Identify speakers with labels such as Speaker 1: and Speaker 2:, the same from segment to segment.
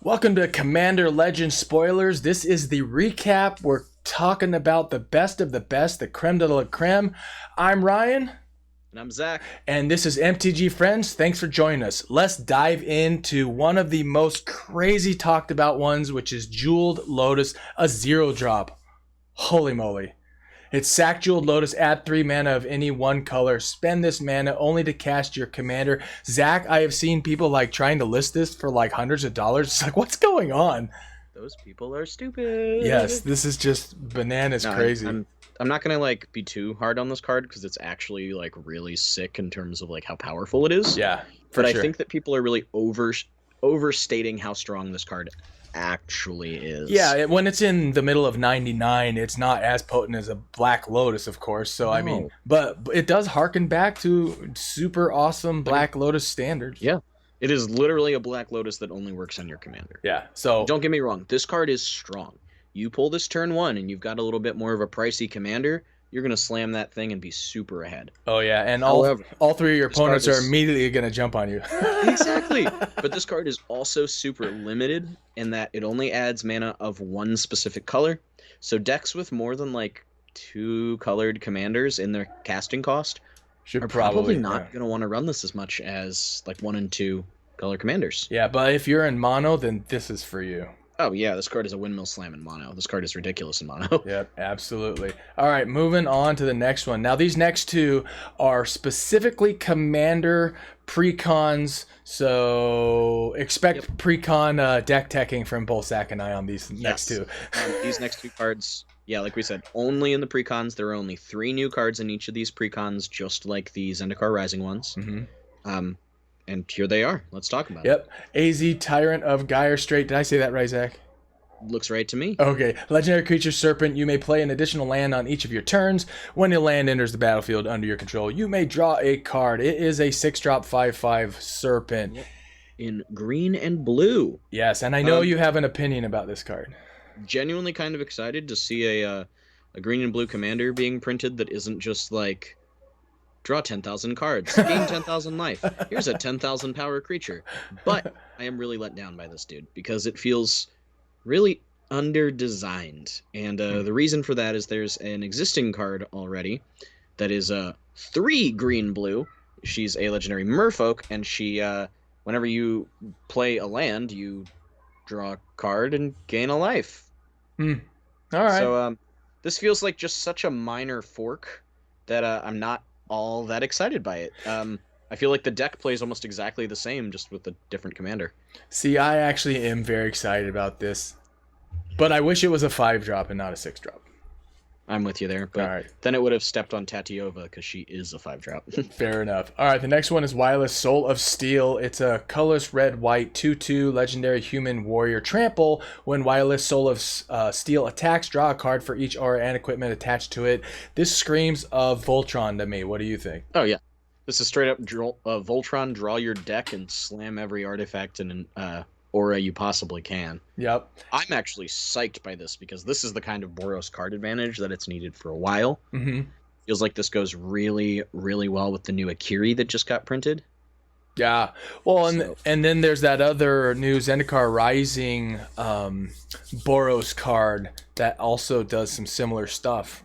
Speaker 1: Welcome to Commander Legends Spoilers. This is the recap. We're talking about the best of the best, the creme de la creme. I'm Ryan.
Speaker 2: And I'm Zach.
Speaker 1: And this is MTG Friends. Thanks for joining us. Let's dive into one of the most crazy talked about ones, which is Jeweled Lotus, a 0-drop. Holy moly. It's sack Jeweled Lotus, add 3 mana of any one color, spend this mana only to cast your commander. Zach, I have seen people like trying to list this for like hundreds of dollars. It's like, what's going on?
Speaker 2: Those people are stupid.
Speaker 1: Yes, this is just bananas crazy.
Speaker 2: I'm not gonna like be too hard on this card because it's actually like really sick in terms of like how powerful it is.
Speaker 1: Yeah,
Speaker 2: but I think that people are really overstating how strong this card actually is.
Speaker 1: Yeah, when it's in the middle of 99, it's not as potent as a Black Lotus, of course. So, I mean, but it does harken back to super awesome Black Lotus standards.
Speaker 2: Yeah, it is literally a Black Lotus that only works on your commander.
Speaker 1: Yeah, so
Speaker 2: don't get me wrong, this card is strong. You pull this turn 1 and you've got a little bit more of a pricey commander, you're going to slam that thing and be super ahead.
Speaker 1: Oh, yeah, and all 3 of your opponents are immediately going to jump on you.
Speaker 2: Exactly. But this card is also super limited in that it only adds mana of one specific color. So decks with more than like 2 colored commanders in their casting cost are probably not going to want to run this as much as like 1 and 2 color commanders.
Speaker 1: Yeah, but if you're in mono, then this is for you.
Speaker 2: Oh, yeah, this card is a windmill slam in mono. This card is ridiculous in mono.
Speaker 1: Yep, absolutely. All right, moving on to the next one. Now, these next 2 are specifically commander precons, so expect precon deck teching from both Zach and I on these next 2.
Speaker 2: These next 2 cards, yeah, like we said, only in the precons. There are only 3 new cards in each of these precons, just like the Zendikar Rising ones. Mm-hmm. And here they are. Let's talk about it.
Speaker 1: Yep. AZ Tyrant of Gyre Strait. Did I say that right, Zach?
Speaker 2: Looks right to me.
Speaker 1: Okay. Legendary creature Serpent. You may play an additional land on each of your turns. When a land enters the battlefield under your control, you may draw a card. It is a 6-drop 5/5 Serpent.
Speaker 2: Yep. In green and blue.
Speaker 1: Yes, and I know you have an opinion about this card.
Speaker 2: Genuinely kind of excited to see a green and blue commander being printed that isn't just like draw 10,000 cards, gain 10,000 life. Here's a 10,000 power creature. But I am really let down by this dude because it feels really under-designed. And the reason for that is there's an existing card already that is 3 green-blue. She's a legendary merfolk, and she, whenever you play a land, you draw a card and gain a life.
Speaker 1: All right.
Speaker 2: So this feels like just such a minor fork that I'm not all that excited by it. I feel like the deck plays almost exactly the same, just with a different commander.
Speaker 1: See, I actually am very excited about this, but I wish it was a 5-drop and not a 6-drop.
Speaker 2: I'm with you there, but then it would have stepped on Tatiova because she is a 5-drop.
Speaker 1: Fair enough. All right, the next one is Wireless Soul of Steel. It's a colorless red-white 2/2 legendary human warrior trample. When Wireless Soul of Steel attacks, draw a card for each aura and equipment attached to it. This screams of Voltron to me. What do you think?
Speaker 2: Oh, yeah. This is straight up Voltron, draw your deck and slam every artifact and aura you possibly can.
Speaker 1: Yep.
Speaker 2: I'm actually psyched by this because this is the kind of Boros card advantage that it's needed for a while. Mm-hmm. Feels like this goes really, really well with the new Akiri that just got printed.
Speaker 1: Yeah. Well, and then there's that other new Zendikar Rising Boros card that also does some similar stuff.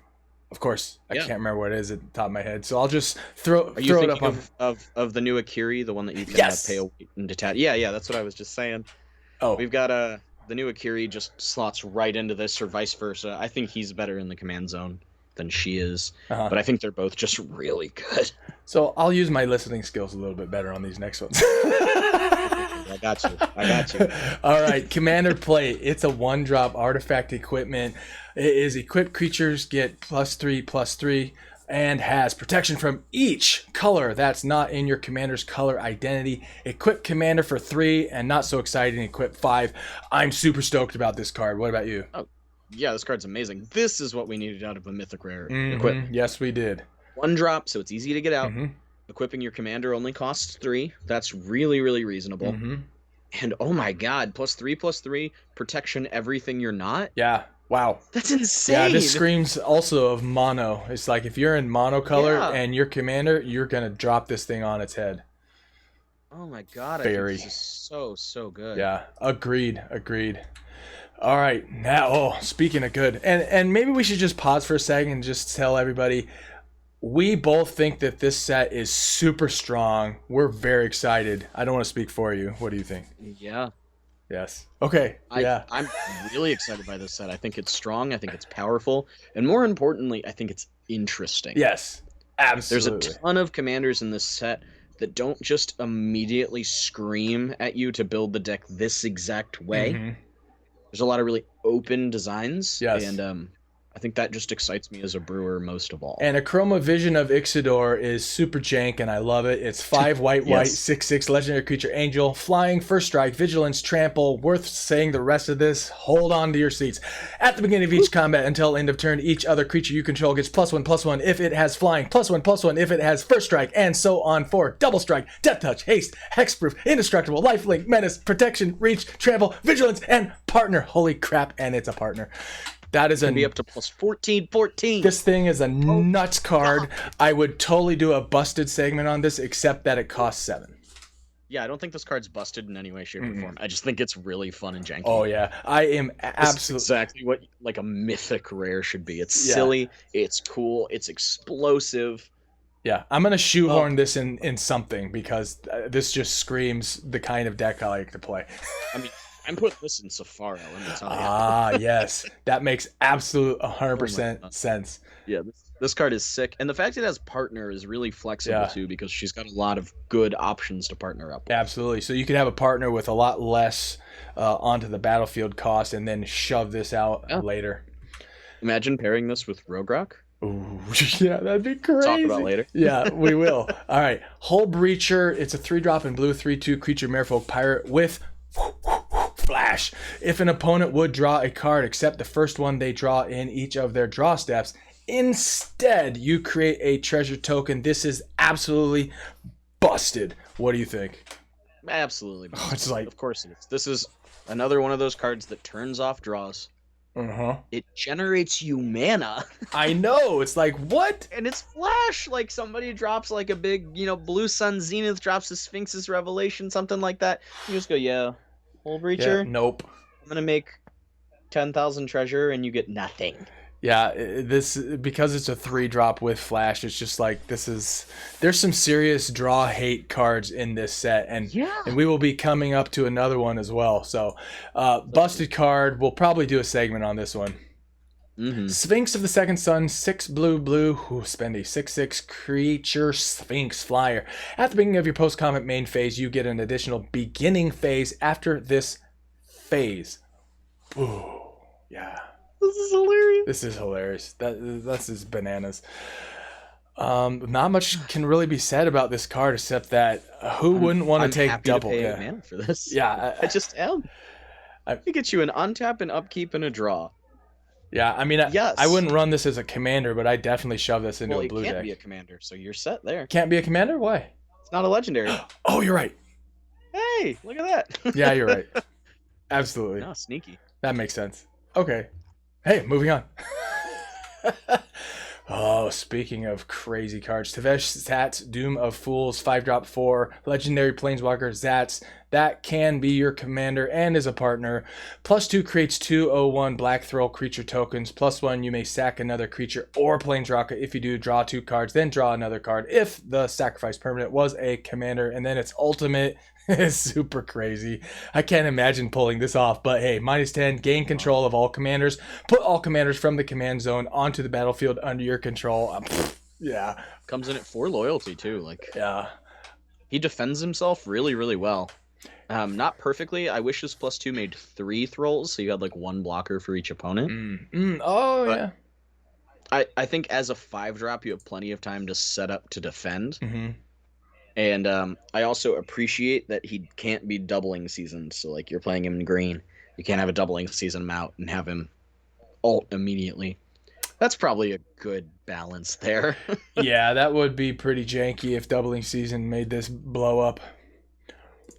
Speaker 1: Of course, I can't remember what it is at the top of my head, so I'll just throw it up on...
Speaker 2: of the new Akiri, the one that you can pay a weight and detach? Yeah, that's what I was just saying. Oh, we've got the new Akiri just slots right into this, or vice versa. I think he's better in the command zone than she is, but I think they're both just really good.
Speaker 1: So I'll use my listening skills a little bit better on these next ones.
Speaker 2: I got you.
Speaker 1: All right, Commander Plate. It's a 1-drop artifact equipment. It is equipped creatures get +3/+3 and has protection from each color that's not in your commander's color identity. Equip commander for 3, and not so exciting, equip 5. I'm super stoked about this card. What about you?
Speaker 2: Oh, yeah, this card's amazing. This is what we needed out of a mythic rare equip.
Speaker 1: Yes, we did.
Speaker 2: 1-drop, so it's easy to get out. Equipping your commander only costs 3. That's really, really reasonable. And oh my god, +3/+3 protection everything you're not.
Speaker 1: Yeah. Wow.
Speaker 2: That's insane.
Speaker 1: Yeah, this screams also of mono. It's like if you're in mono color and your commander, you're going to drop this thing on its head.
Speaker 2: Oh my god, I think
Speaker 1: Very.
Speaker 2: this is so good.
Speaker 1: Yeah, agreed. All right, now, speaking of good, and maybe we should just pause for a second and just tell everybody, we both think that this set is super strong. We're very excited. I don't want to speak for you. What do you think?
Speaker 2: Yeah.
Speaker 1: Yes. Okay. Yeah.
Speaker 2: I'm really excited by this set. I think it's strong. I think it's powerful. And more importantly, I think it's interesting.
Speaker 1: Yes. Absolutely.
Speaker 2: There's a ton of commanders in this set that don't just immediately scream at you to build the deck this exact way.
Speaker 1: Mm-hmm.
Speaker 2: There's a lot of really open designs.
Speaker 1: Yes.
Speaker 2: And I think that just excites me as a brewer most of all.
Speaker 1: And a chroma vision of Ixidor is super jank, and I love it. It's 5 white,
Speaker 2: Yes.
Speaker 1: 6/6 legendary creature angel, flying, first strike, vigilance, trample. Worth saying the rest of this. Hold on to your seats. At the beginning of each combat until end of turn, each other creature you control gets +1/+1 if it has flying, +1/+1 if it has first strike, and so on for double strike, death touch, haste, hexproof, indestructible, lifelink, menace, protection, reach, trample, vigilance, and partner. Holy crap! And it's a partner. That is
Speaker 2: Be up to +14.
Speaker 1: This thing is a nuts card. I would totally do a busted segment on this, except that it costs 7.
Speaker 2: Yeah, I don't think this card's busted in any way, shape, or form. I just think it's really fun and janky.
Speaker 1: Oh yeah, I am absolutely
Speaker 2: exactly what like a mythic rare should be. It's silly, it's cool, it's explosive.
Speaker 1: Yeah, I'm gonna shoehorn this in something because this just screams the kind of deck I like to play.
Speaker 2: I mean, I'm putting this in Safari, let me tell you.
Speaker 1: Ah, yes. That makes absolute 100% sense.
Speaker 2: Yeah, this card is sick. And the fact it has partner is really flexible, too, because she's got a lot of good options to partner up with.
Speaker 1: Absolutely. So you could have a partner with a lot less onto the battlefield cost and then shove this out later.
Speaker 2: Imagine pairing this with Rogrock.
Speaker 1: Ooh, yeah, that'd be crazy.
Speaker 2: Talk about later.
Speaker 1: Yeah, we will. All right. Hull Breacher. It's a 3-drop in blue, 3/2 creature merfolk pirate with flash. If an opponent would draw a card except the first one they draw in each of their draw steps, instead you create a treasure token. This is absolutely busted. What do you think?
Speaker 2: Absolutely busted.
Speaker 1: It's like,
Speaker 2: of course it is. This is another one of those cards that turns off draws. It generates you mana.
Speaker 1: I know. It's like, what?
Speaker 2: And it's flash. Like somebody drops like a big, Blue Sun Zenith drops a Sphinx's Revelation, something like that. You just go, yeah. Hull Breacher?
Speaker 1: Yeah, nope.
Speaker 2: I'm gonna make 10,000 treasure and you get nothing.
Speaker 1: Yeah, this because it's a 3-drop with flash. It's just like there's some serious draw hate cards in this set, and we will be coming up to another one as well. So, busted card. We'll probably do a segment on this one. Sphinx of the Second Sun, 6 blue. Spend a 6/6 creature Sphinx flyer. At the beginning of your post-combat main phase, you get an additional beginning phase after this phase. Ooh, yeah.
Speaker 2: This is hilarious.
Speaker 1: This is hilarious. That's just bananas. Not much can really be said about this card except that who wouldn't want to take double?
Speaker 2: To pay mana for this.
Speaker 1: Yeah,
Speaker 2: I just am. I get you an untap, an upkeep, and a draw.
Speaker 1: Yeah, I mean, I wouldn't run this as a commander, but I definitely shove this into a blue deck.
Speaker 2: It can't be a commander, so you're set there.
Speaker 1: Can't be a commander? Why?
Speaker 2: It's not a legendary.
Speaker 1: Oh, you're right.
Speaker 2: Hey, look at that.
Speaker 1: Yeah, you're right. Absolutely.
Speaker 2: No, sneaky.
Speaker 1: That makes sense. Okay. Hey, moving on. Oh, speaking of crazy cards, Tavesh Zatz, Doom of Fools, 5-drop 4, legendary planeswalker Zatz. That can be your commander and is a partner. +2 creates 2/01 black thrill creature tokens. +1 you may sack another creature or planeswalker. If you do, draw 2 cards, then draw another card. If the sacrifice permanent was a commander, and then its ultimate is super crazy. I can't imagine pulling this off, but hey, -10, gain control of all commanders. Put all commanders from the command zone onto the battlefield under your control. Yeah.
Speaker 2: Comes in at 4 loyalty too. Like,
Speaker 1: yeah.
Speaker 2: He defends himself really, really well. Not perfectly. I wish this +2 made 3 thralls, so you had like 1 blocker for each opponent.
Speaker 1: Oh, but
Speaker 2: yeah. I think as a 5-drop, you have plenty of time to set up to defend. And I also appreciate that he can't be doubling seasoned. So like you're playing him in green, you can't have a doubling season him out and have him ult immediately. That's probably a good balance there.
Speaker 1: Yeah, that would be pretty janky if doubling season made this blow up.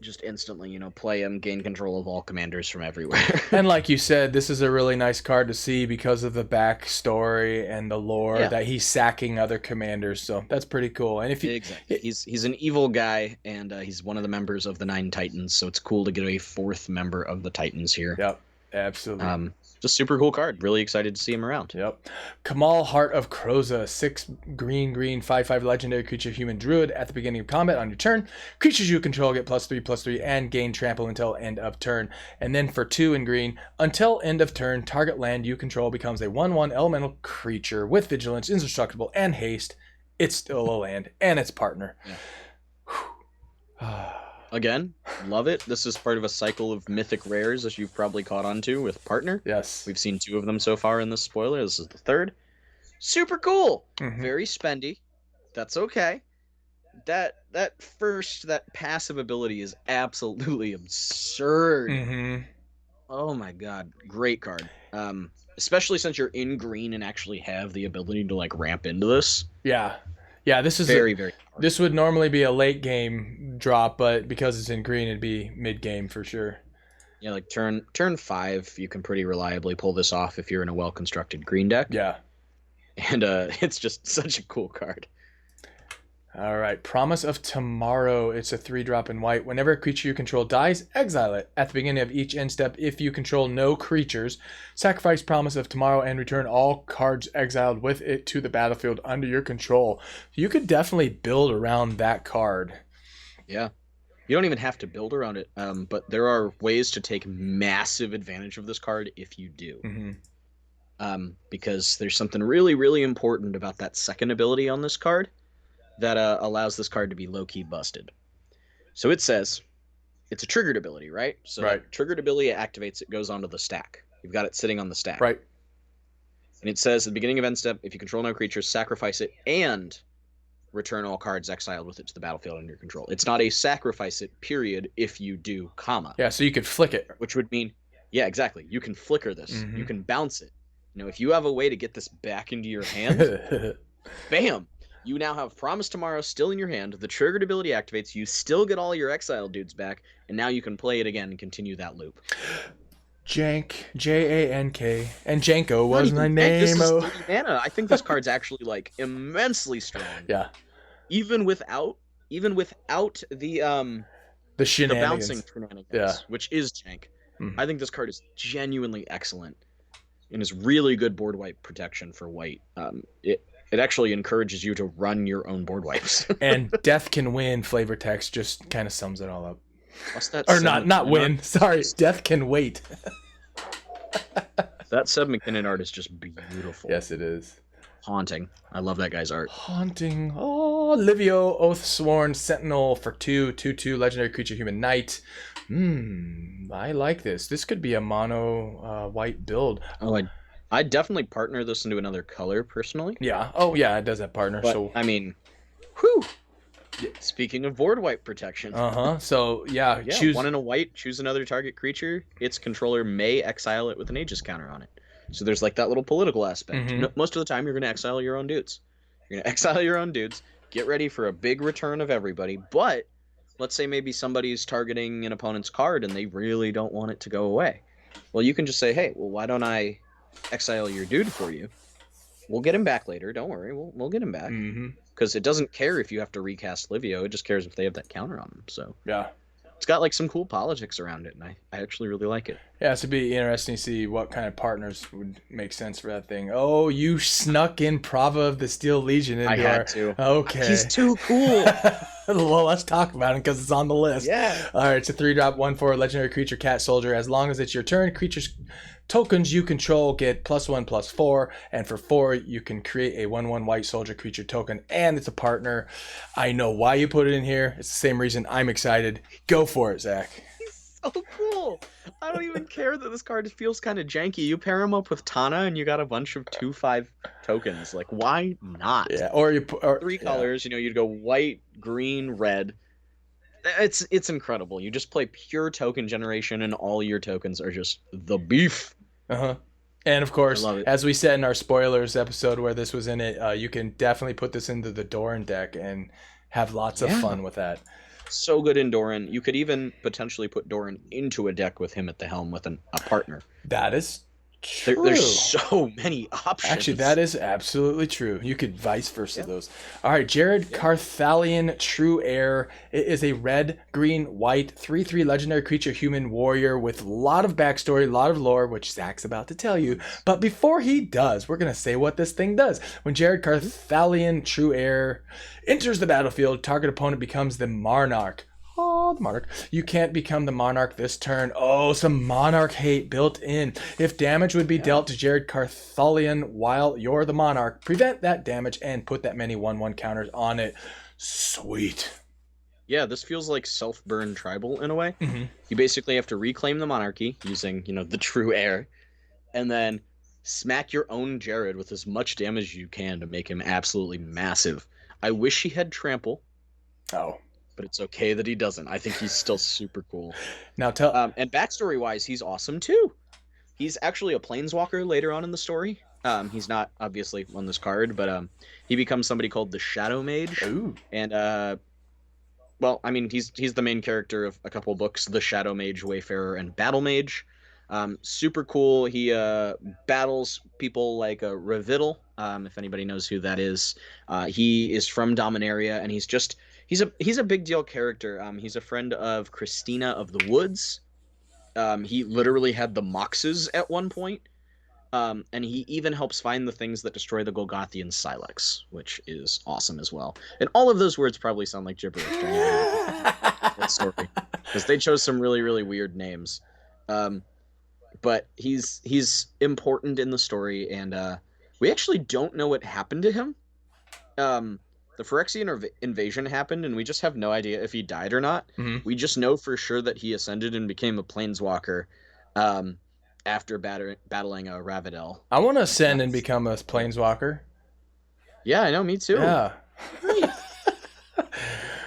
Speaker 2: just instantly, play him, gain control of all commanders from everywhere.
Speaker 1: And like you said, this is a really nice card to see because of the backstory and the lore that he's sacking other commanders. So that's pretty cool. And if you,
Speaker 2: exactly, he's an evil guy, and he's one of the members of the 9 Titans. So it's cool to get a 4th member of the Titans here.
Speaker 1: Yep, absolutely.
Speaker 2: Just super cool card. Really excited to see him around.
Speaker 1: Yep. Kamal, Heart of Croza, 6 green, 5/5 legendary creature, human druid. At the beginning of combat on your turn, creatures you control get +3/+3 and gain trample until end of turn. And then for 2 in green, until end of turn, target land you control becomes a 1/1 elemental creature with vigilance, indestructible, and haste. It's still a land, and its partner.
Speaker 2: Yeah. Again, love it. This is part of a cycle of mythic rares, as you've probably caught on to with partner.
Speaker 1: Yes.
Speaker 2: We've seen 2 of them so far in this spoiler. This is the 3rd. Super cool.
Speaker 1: Mm-hmm.
Speaker 2: Very spendy. That's okay. That passive ability is absolutely absurd.
Speaker 1: Mm-hmm.
Speaker 2: Oh my god, great card. Especially since you're in green and actually have the ability to like ramp into this.
Speaker 1: Yeah. Yeah, this is
Speaker 2: very hard.
Speaker 1: This would normally be a late game drop, but because it's in green, it'd be mid game for sure.
Speaker 2: Yeah, like turn 5, you can pretty reliably pull this off if you're in a well constructed green deck.
Speaker 1: Yeah,
Speaker 2: and it's just such a cool card.
Speaker 1: All right, Promise of Tomorrow. It's a 3-drop in white. Whenever a creature you control dies, exile it. At the beginning of each end step, if you control no creatures, sacrifice Promise of Tomorrow and return all cards exiled with it to the battlefield under your control. You could definitely build around that card.
Speaker 2: Yeah. You don't even have to build around it, but there are ways to take massive advantage of this card if you do.
Speaker 1: Mm-hmm.
Speaker 2: Because there's something really, really important about that second ability on this card that allows this card to be low-key busted. So it says, it's a triggered ability, right? So
Speaker 1: right.
Speaker 2: Triggered ability activates, it goes onto the stack. You've got it sitting on the stack.
Speaker 1: Right.
Speaker 2: And it says, at the beginning of end step, if you control no creatures, sacrifice it and return all cards exiled with it to the battlefield under your control. It's not a sacrifice it, period, if you do, comma.
Speaker 1: Yeah, so you could flick it.
Speaker 2: Which would mean, yeah, exactly. You can flicker this.
Speaker 1: Mm-hmm.
Speaker 2: You can bounce it. If you have a way to get this back into your hand, bam! You now have Promise Tomorrow still in your hand. The triggered ability activates. You still get all your exiled dudes back, and now you can play it again and continue that loop.
Speaker 1: Jank, Jank, and Janko was my name.
Speaker 2: This is 30 mana. I think this card's actually like immensely strong.
Speaker 1: Yeah.
Speaker 2: Even without the
Speaker 1: shenanigans.
Speaker 2: The bouncing shenanigans, which is Jank.
Speaker 1: Mm-hmm.
Speaker 2: I think this card is genuinely excellent and is really good board wipe protection for white. It actually encourages you to run your own board wipes.
Speaker 1: And Death Can Win flavor text just kind of sums it all up.
Speaker 2: What's that?
Speaker 1: Or not win. Sorry, Death Can Wait.
Speaker 2: That Seb McKinnon art is just beautiful.
Speaker 1: Yes, it is.
Speaker 2: Haunting. I love that guy's art.
Speaker 1: Haunting. Oh, Livio, Oathsworn, Sentinel for 2/2/2, legendary creature, human knight. I like this. This could be a mono white build.
Speaker 2: Oh, I'd definitely partner this into another color, personally.
Speaker 1: Yeah. Oh, yeah, it does have partner.
Speaker 2: But,
Speaker 1: so
Speaker 2: I mean, whew. Speaking of board wipe protection.
Speaker 1: So, yeah,
Speaker 2: choose 1 in a white, choose another target creature. Its controller may exile it with an Aegis counter on it. So there's like that little political aspect.
Speaker 1: Mm-hmm.
Speaker 2: Most of the time, you're going to exile your own dudes. You're going to exile your own dudes. Get ready for a big return of everybody. But let's say maybe somebody's targeting an opponent's card and they really don't want it to go away. Well, you can just say, hey, well, why don't I exile your dude for you? We'll get him back later. Don't worry. We'll get him back. Because it doesn't care if you have to recast Livio. It just cares if they have that counter on them. So
Speaker 1: yeah,
Speaker 2: it's got like some cool politics around it, and I actually really like it.
Speaker 1: Yeah, it's to be interesting to see what kind of partners would make sense for that thing. Oh, you snuck in Prava of the Steel Legion into
Speaker 2: I had to.
Speaker 1: Okay.
Speaker 2: He's too cool.
Speaker 1: Well, let's talk about him because it's on the list.
Speaker 2: Yeah.
Speaker 1: All right, it's a 3-drop 1/4 legendary creature, cat soldier. As long as it's your turn, creatures tokens you control get +1/+4, and for 4 you can create a 1/1 white soldier creature token, and it's a partner. I know why you put it in here. It's the same reason I'm excited. Go for it, Zach.
Speaker 2: He's so cool. I don't even care that this card feels kind of janky. You pair him up with Tana and you got a bunch of 2/5 tokens. Like, why not?
Speaker 1: Yeah, or
Speaker 2: 3 colors. You'd go white, green, red. It's incredible. You just play pure token generation, and all your tokens are just the beef.
Speaker 1: And of course, as we said in our spoilers episode where this was in it, you can definitely put this into the Doran deck and have lots of fun with that.
Speaker 2: So good in Doran. You could even potentially put Doran into a deck with him at the helm with a partner.
Speaker 1: That is
Speaker 2: There's
Speaker 1: true.
Speaker 2: so many options.
Speaker 1: Actually, that is absolutely true. You could vice versa those. All right,
Speaker 2: Yeah.
Speaker 1: Carthalion True Heir. It is a red, green, white, 3/3 legendary creature human warrior with a lot of backstory, a lot of lore, which Zach's about to tell you. But before he does, we're going to say what this thing does. When Carthalion True Heir enters the battlefield, target opponent becomes the Monarch. Oh, the Monarch. You can't become the Monarch this turn. Oh, some Monarch hate built in. If damage would be dealt to Carthalion while you're the Monarch, prevent that damage and put that many 1/1 counters on it. Sweet.
Speaker 2: Yeah, this feels like self-burn tribal in a way.
Speaker 1: Mm-hmm.
Speaker 2: You basically have to reclaim the monarchy using, the true heir, and then smack your own Jared with as much damage as you can to make him absolutely massive. I wish he had trample.
Speaker 1: Oh.
Speaker 2: But it's okay that he doesn't. I think he's still super cool.
Speaker 1: Now tell.
Speaker 2: And backstory wise, he's awesome too. He's actually a planeswalker later on in the story. He's not obviously on this card, but he becomes somebody called the Shadow Mage.
Speaker 1: Ooh.
Speaker 2: And well, I mean, he's the main character of a couple books, The Shadow Mage, Wayfarer, and Battle Mage. Super cool. He battles people like Revittal, if anybody knows who that is. He is from Dominaria, and he's a big deal character. He's a friend of Christina of the Woods. He literally had the Moxes at one point. And he even helps find the things that destroy the Golgothian Silex, which is awesome as well. And all of those words probably sound like gibberish during that story, because they chose some really, really weird names. But he's important in the story, and we actually don't know what happened to him. The Phyrexian invasion happened, and we just have no idea if he died or not.
Speaker 1: Mm-hmm.
Speaker 2: We just know for sure that he ascended and became a planeswalker after battling a Ravidel.
Speaker 1: I want to ascend and become a planeswalker.
Speaker 2: Yeah, I know, me too.
Speaker 1: Yeah.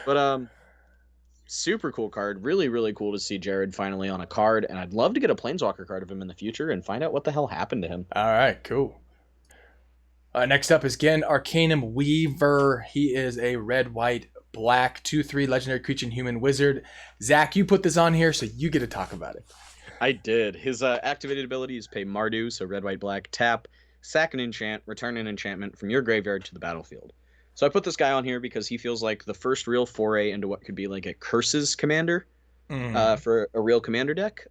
Speaker 2: But super cool card. Really, really cool to see Jared finally on a card, and I'd love to get a planeswalker card of him in the future and find out what the hell happened to him.
Speaker 1: All right, cool. Next up is again Arcanum Weaver. He is a red, white, black 2/3 legendary creature and human wizard. Zach, you put this on here, so you get to talk about it.
Speaker 2: I did. His activated ability is pay Mardu, so red, white, black, tap, sack an enchant, return an enchantment from your graveyard to the battlefield. So I put this guy on here because he feels like the first real foray into what could be like a curses commander for a real commander deck.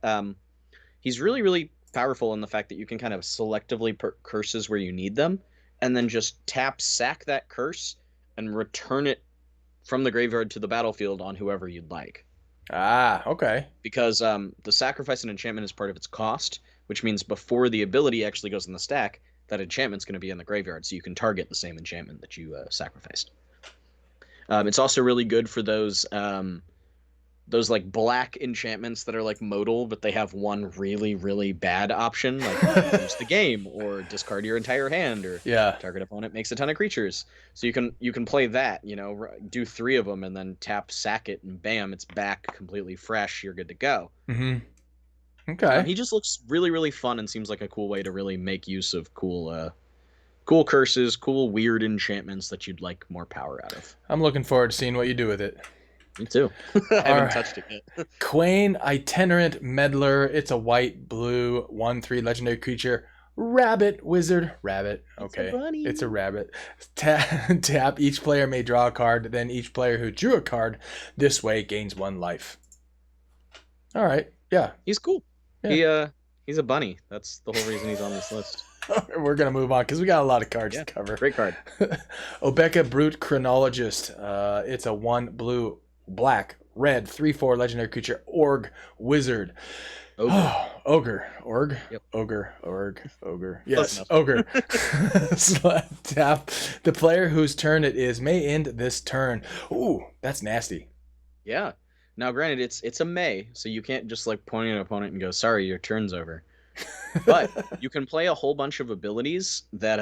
Speaker 2: He's really, really powerful in the fact that you can kind of selectively put curses where you need them, and then just tap, sack that curse, and return it from the graveyard to the battlefield on whoever you'd like.
Speaker 1: Ah, okay.
Speaker 2: Because the sacrifice and enchantment is part of its cost, which means before the ability actually goes in the stack, that enchantment's going to be in the graveyard, so you can target the same enchantment that you sacrificed. It's also really good for those like black enchantments that are like modal, but they have one really, really bad option, like lose the game or discard your entire hand, or target opponent makes a ton of creatures. So you can play that, do 3 of them and then tap, sack it, and bam, it's back completely fresh. You're good to go.
Speaker 1: Mm-hmm. Okay.
Speaker 2: He just looks really, really fun and seems like a cool way to really make use of cool curses, cool weird enchantments that you'd like more power out of.
Speaker 1: I'm looking forward to seeing what you do with it.
Speaker 2: Me too. I haven't touched it yet.
Speaker 1: Quain Itinerant Meddler. It's a white, blue, 1/3 legendary creature. Rabbit wizard. Rabbit. Okay. It's a rabbit. Tap. Each player may draw a card. Then each player who drew a card this way gains 1 life. All right. Yeah.
Speaker 2: He's cool. Yeah. He's a bunny. That's the whole reason he's on this list.
Speaker 1: We're going to move on because we got a lot of cards to cover.
Speaker 2: Great card.
Speaker 1: Obeca Brute Chronologist. It's a 1 blue, black, red, 3/4 legendary creature, Org Wizard. Ogre. Org?
Speaker 2: Yep.
Speaker 1: Ogre. Yes, Ogre. Tap. The player whose turn it is may end this turn. Ooh, that's nasty.
Speaker 2: Yeah. Now, granted, it's a May, so you can't just like point at an opponent and go, sorry, your turn's over. But you can play a whole bunch of abilities that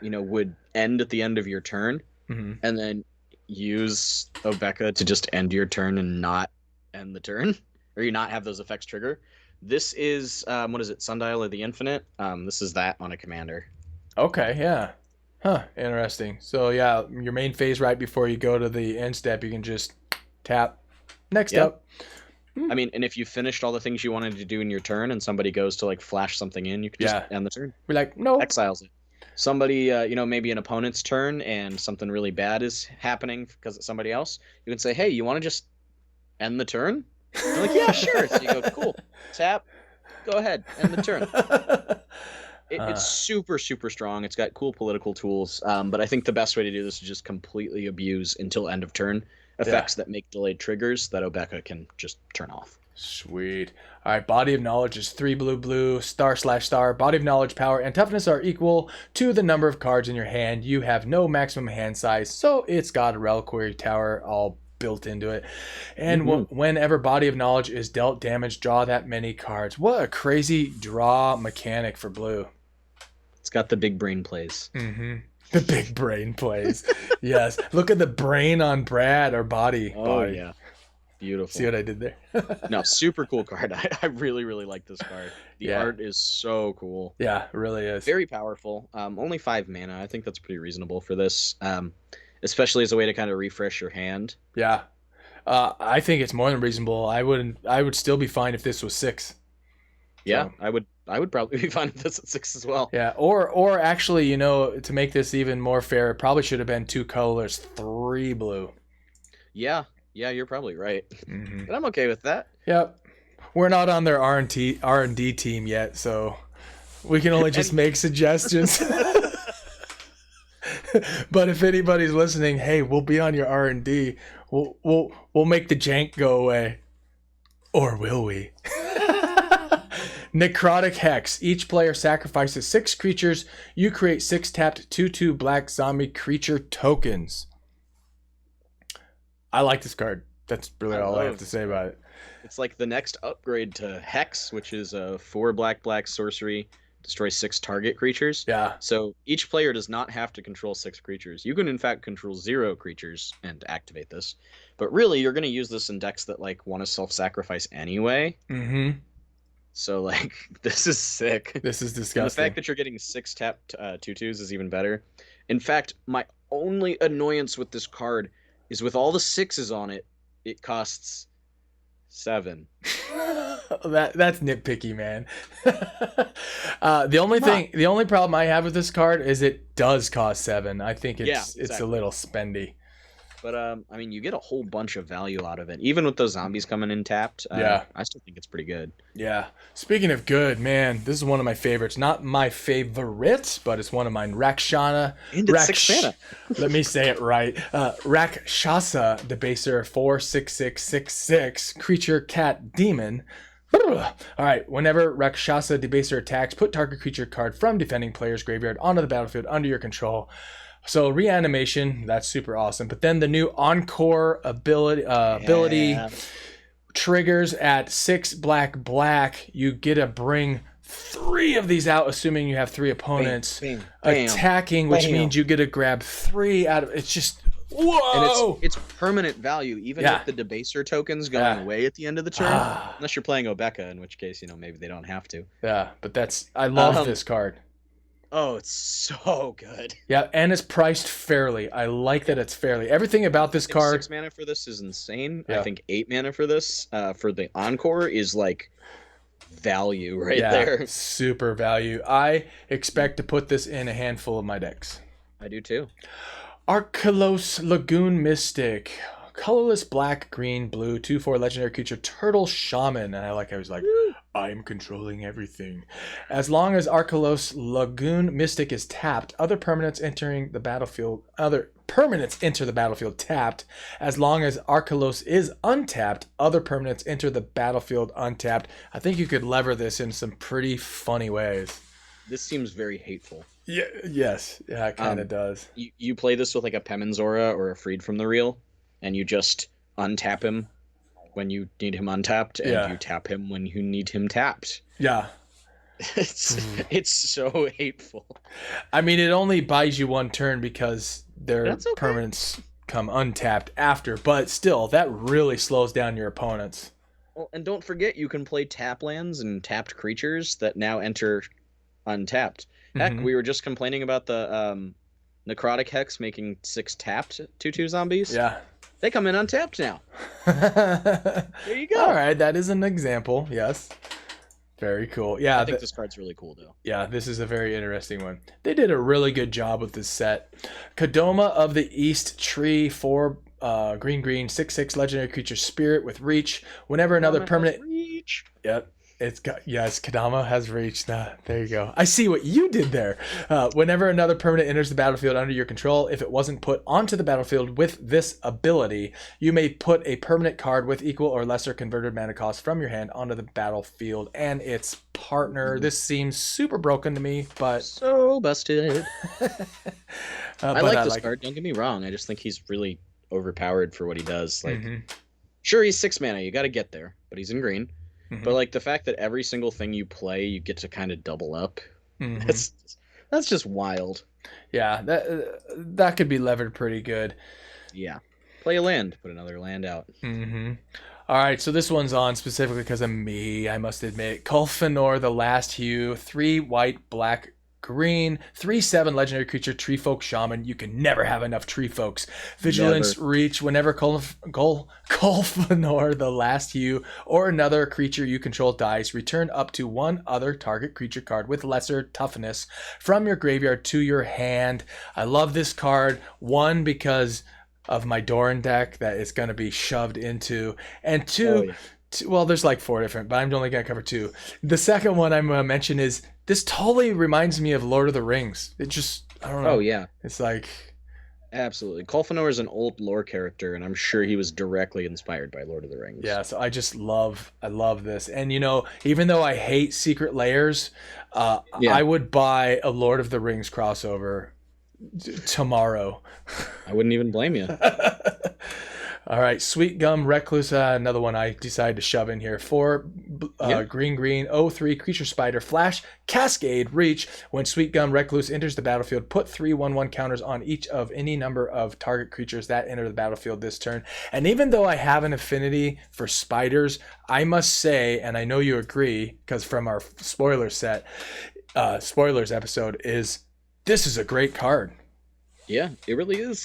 Speaker 2: would end at the end of your turn, and then use Obeca to just end your turn and not end the turn, or you not have those effects trigger. This is what is it? Sundial of the Infinite. This is that on a commander.
Speaker 1: Okay, yeah. Huh, interesting. So yeah, your main phase right before you go to the end step, you can just tap, Next
Speaker 2: Yeah.
Speaker 1: up.
Speaker 2: I mean, and if you finished all the things you wanted to do in your turn and somebody goes to like flash something in, you could just end the turn.
Speaker 1: We're like, no.
Speaker 2: Exiles it. Somebody, maybe an opponent's turn and something really bad is happening because it's somebody else. You can say, hey, you want to just end the turn? They're like, yeah, sure. So you go, cool. Tap. Go ahead. End the turn. It's super, super strong. It's got cool political tools. But I think the best way to do this is just completely abuse until end of turn effects that make delayed triggers that Obeca can just turn off.
Speaker 1: Sweet. All right, Body of Knowledge is 3 blue, star/star. Body of Knowledge, power, and toughness are equal to the number of cards in your hand. You have no maximum hand size, so it's got a reliquary tower all built into it. And whenever Body of Knowledge is dealt damage, draw that many cards. What a crazy draw mechanic for blue.
Speaker 2: It's got the big brain plays.
Speaker 1: Mm-hmm. The big brain plays. Yes. Look at the brain on Brad or body.
Speaker 2: Oh,
Speaker 1: body.
Speaker 2: yeah. Beautiful.
Speaker 1: See what I did there?
Speaker 2: No, super cool card. I really, really like this card. The art is so cool.
Speaker 1: Yeah, it really is.
Speaker 2: Very powerful. Only 5 mana. I think that's pretty reasonable for this. Especially as a way to kind of refresh your hand.
Speaker 1: Yeah. I think it's more than reasonable. I would still be fine if this was 6.
Speaker 2: Yeah, so. I would probably be fine with this at 6 as well.
Speaker 1: Yeah, or actually, to make this even more fair, it probably should have been 2 colors, 3 blue.
Speaker 2: Yeah, you're probably right. Mm-hmm. But I'm okay with that.
Speaker 1: Yep. We're not on their R&D team yet, so we can only just make suggestions. But if anybody's listening, hey, we'll be on your R&D. We'll make the jank go away. Or will we? Necrotic Hex. Each player sacrifices 6 creatures. You create 6 tapped 2/2 black zombie creature tokens. I like this card. That's really all I have to say about it.
Speaker 2: It's like the next upgrade to Hex, which is a 4 black sorcery, destroy 6 target creatures.
Speaker 1: Yeah.
Speaker 2: So each player does not have to control 6 creatures. You can in fact control 0 creatures and activate this. But really, you're going to use this in decks that like want to self-sacrifice anyway.
Speaker 1: Mm-hmm.
Speaker 2: So like this is sick.
Speaker 1: This is disgusting.
Speaker 2: And the fact that you're getting 6 tapped 2/2s is even better. In fact, my only annoyance with this card is with all the 6s on it, it costs 7.
Speaker 1: That's nitpicky, man. The only problem I have with this card is it does cost 7. I think it's a little spendy.
Speaker 2: But I mean, you get a whole bunch of value out of it, even with those zombies coming in tapped. I still think it's pretty good.
Speaker 1: Yeah. Speaking of good, man, this is one of my favorites. Not my favorite, but it's one of mine. Rakshana.
Speaker 2: And it's 6 mana.
Speaker 1: Let me say it right. Rakshasa, Debaser, 4/6/6/6 creature cat demon. All right. Whenever Rakshasa Debaser attacks, put target creature card from defending player's graveyard onto the battlefield under your control. So reanimation, that's super awesome. But then the new Encore ability triggers at 6 black. You get to bring 3 of these out, assuming you have 3 opponents attacking, which means you get to grab 3 out of. It's just whoa. And
Speaker 2: it's permanent value, even with the Debaser tokens going away at the end of the turn, unless you're playing Obeca, in which case maybe they don't have to.
Speaker 1: Yeah, but I love this card.
Speaker 2: Oh, it's so good.
Speaker 1: Yeah, and it's priced fairly. I like that it's fairly. Everything about this card.
Speaker 2: 6 mana for this is insane. Yeah. I think 8 mana for this, for the Encore, is like value there.
Speaker 1: Super value. I expect to put this in a handful of my decks.
Speaker 2: I do too.
Speaker 1: Arcalos Lagoon Mystic. Colorless black, green, blue, 2/4 legendary creature, turtle shaman. And I was like, I'm controlling everything. As long as Arcalos Lagoon Mystic is tapped, other permanents enter the battlefield tapped. As long as Arcalos is untapped, other permanents enter the battlefield untapped. I think you could lever this in some pretty funny ways.
Speaker 2: This seems very hateful.
Speaker 1: Yeah. Yes. Yeah, it kind of does.
Speaker 2: You play this with like a Pemenzora or a Freed from the Real, and you just untap him when you need him untapped, and you tap him when you need him tapped.
Speaker 1: Yeah.
Speaker 2: It's so hateful.
Speaker 1: I mean, it only buys you 1 turn because their permanents come untapped after, but still, that really slows down your opponents.
Speaker 2: Well, and don't forget, you can play tap lands and tapped creatures that now enter untapped. Heck, we were just complaining about the Necrotic Hex making 6 tapped 2/2 zombies.
Speaker 1: Yeah.
Speaker 2: They come in untapped now. There you go.
Speaker 1: All right, that is an example. Yes. Very cool. Yeah,
Speaker 2: I think this card's really cool, though.
Speaker 1: Yeah, this is a very interesting one. They did a really good job with this set. Kadama of the East Tree, 4 green, 6/6 legendary creature spirit with reach. Whenever another permanent.
Speaker 2: Reach.
Speaker 1: Yep. It's got, yes, Kadama has reached. There you go. I see what you did there. Whenever another permanent enters the battlefield under your control, if it wasn't put onto the battlefield with this ability, you may put a permanent card with equal or lesser converted mana cost from your hand onto the battlefield and its partner. This seems super broken to me, but
Speaker 2: so busted. I like this card. Don't get me wrong. I just think he's really overpowered for what he does. Like, sure, he's 6 mana. You got to get there, but he's in green. But like the fact that every single thing you play, you get to kind of double up. That's just wild.
Speaker 1: Yeah, that could be levered pretty good.
Speaker 2: Yeah. Play a land, put another land out.
Speaker 1: All right, so this one's on specifically because of me, I must admit. Kulfin, the Last Hue, 3 white, black, green, 3/7 legendary creature, Tree Folk Shaman. You can never have enough Tree Folks. Vigilance, reach. Whenever Kulfin, the Last Hue, or another creature you control dies, return up to 1 other target creature card with lesser toughness from your graveyard to your hand. I love this card. 1, because of my Doran deck that it's going to be shoved into, and 2, well, there's like 4 different, but I'm only going to cover 2. The second one I'm going to mention is this totally reminds me of Lord of the Rings. It just, I don't know.
Speaker 2: Oh, yeah.
Speaker 1: It's like...
Speaker 2: Absolutely. Kulfin is an old lore character, and I'm sure he was directly inspired by Lord of the Rings.
Speaker 1: Yeah, so I love this. And, you know, even though I hate Secret Layers, I would buy a Lord of the Rings crossover tomorrow.
Speaker 2: I wouldn't even blame you.
Speaker 1: All right, Sweet Gum Recluse, another one I decided to shove in here. 4 green, 03 creature spider, flash, cascade, reach. When Sweet Gum Recluse enters the battlefield, put 3/1/1 counters on each of any number of target creatures that enter the battlefield this turn. And even though I have an affinity for spiders, I must say, and I know you agree, because from our spoilers episode, this is a great card.
Speaker 2: Yeah, it really is.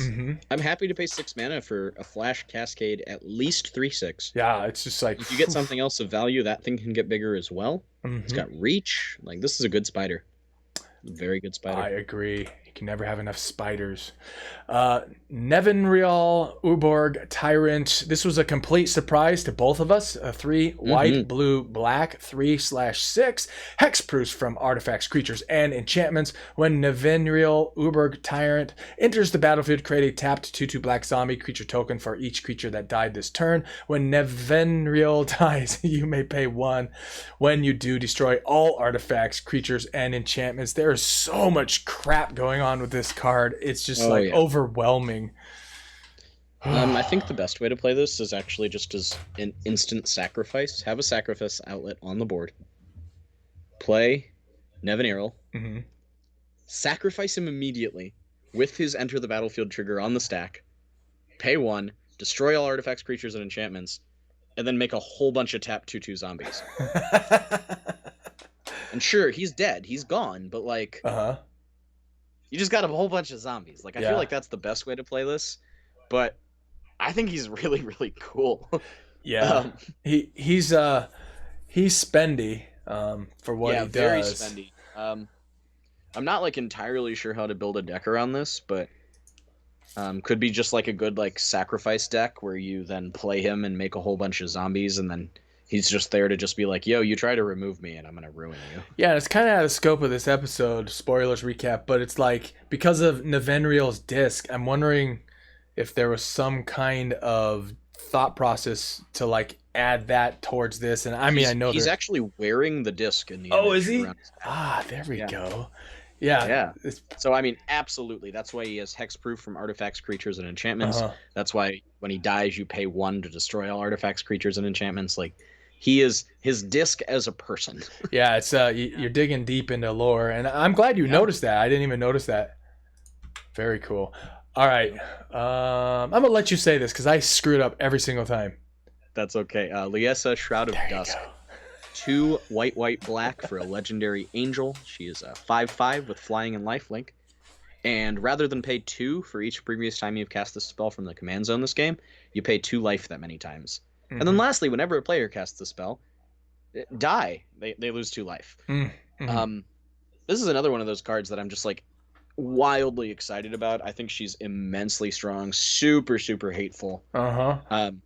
Speaker 2: I'm happy to pay 6 mana for a flash cascade at least 3/6.
Speaker 1: Yeah, it's just like...
Speaker 2: If you get something else of value, that thing can get bigger as well. It's got reach. Like, this is a good spider. Very good spider.
Speaker 1: I agree. You can never have enough spiders. Nevinriel Uborg Tyrant. This was a complete surprise to both of us. 3 white, blue, black, 3/6 hexproofs from artifacts, creatures, and enchantments. When Nevinriel Uborg Tyrant enters the battlefield, create a tapped 2/2 black zombie creature token for each creature that died this turn. When Nevinriel dies, you may pay 1. When you do, destroy all artifacts, creatures, and enchantments. There is so much crap going on with this card. It's just overwhelming.
Speaker 2: I think the best way to play this is actually just as an instant sacrifice. Have a sacrifice outlet on the board. Play Nevinriel. Sacrifice him immediately with his enter the battlefield trigger on the stack. Pay 1, destroy all artifacts, creatures, and enchantments, and then make a whole bunch of tap 2/2 zombies. And sure, he's dead. He's gone, but like... You just got a whole bunch of zombies. Like, I feel like that's the best way to play this, but I think he's really, really cool.
Speaker 1: Yeah. He's spendy for what he does.
Speaker 2: Yeah, very spendy. I'm not like entirely sure how to build a deck around this, but could be just like a good like sacrifice deck where you then play him and make a whole bunch of zombies, and then he's just there to just be like, yo, you try to remove me and I'm going to ruin you.
Speaker 1: Yeah, it's kind of out of scope of this episode, spoilers recap, but it's like, because of Nevinriel's disc, I'm wondering if there was some kind of thought process to like add that towards this. And I mean, I know
Speaker 2: he's actually wearing the disc in the
Speaker 1: Oh, is he? There we go. Yeah.
Speaker 2: So, I mean, absolutely. That's why he has hexproof from artifacts, creatures, and enchantments. That's why when he dies, you pay 1 to destroy all artifacts, creatures, and enchantments. Like, he is his disc as a person.
Speaker 1: Yeah, it's you're digging deep into lore, and I'm glad you noticed that. I didn't even notice that. Very cool. All right, I'm gonna let you say this because I screw it up every single time.
Speaker 2: That's okay. Liesa, Shroud of Dusk. 2 white, black for a legendary angel. She is a 5/5 with flying and lifelink. And rather than pay 2 for each previous time you've cast this spell from the command zone this game, you pay 2 life that many times.
Speaker 1: Mm-hmm.
Speaker 2: And then lastly, whenever a player casts the spell, die, they lose 2 life.
Speaker 1: Mm-hmm.
Speaker 2: This is another one of those cards that I'm just like wildly excited about. I think she's immensely strong, super, super hateful. And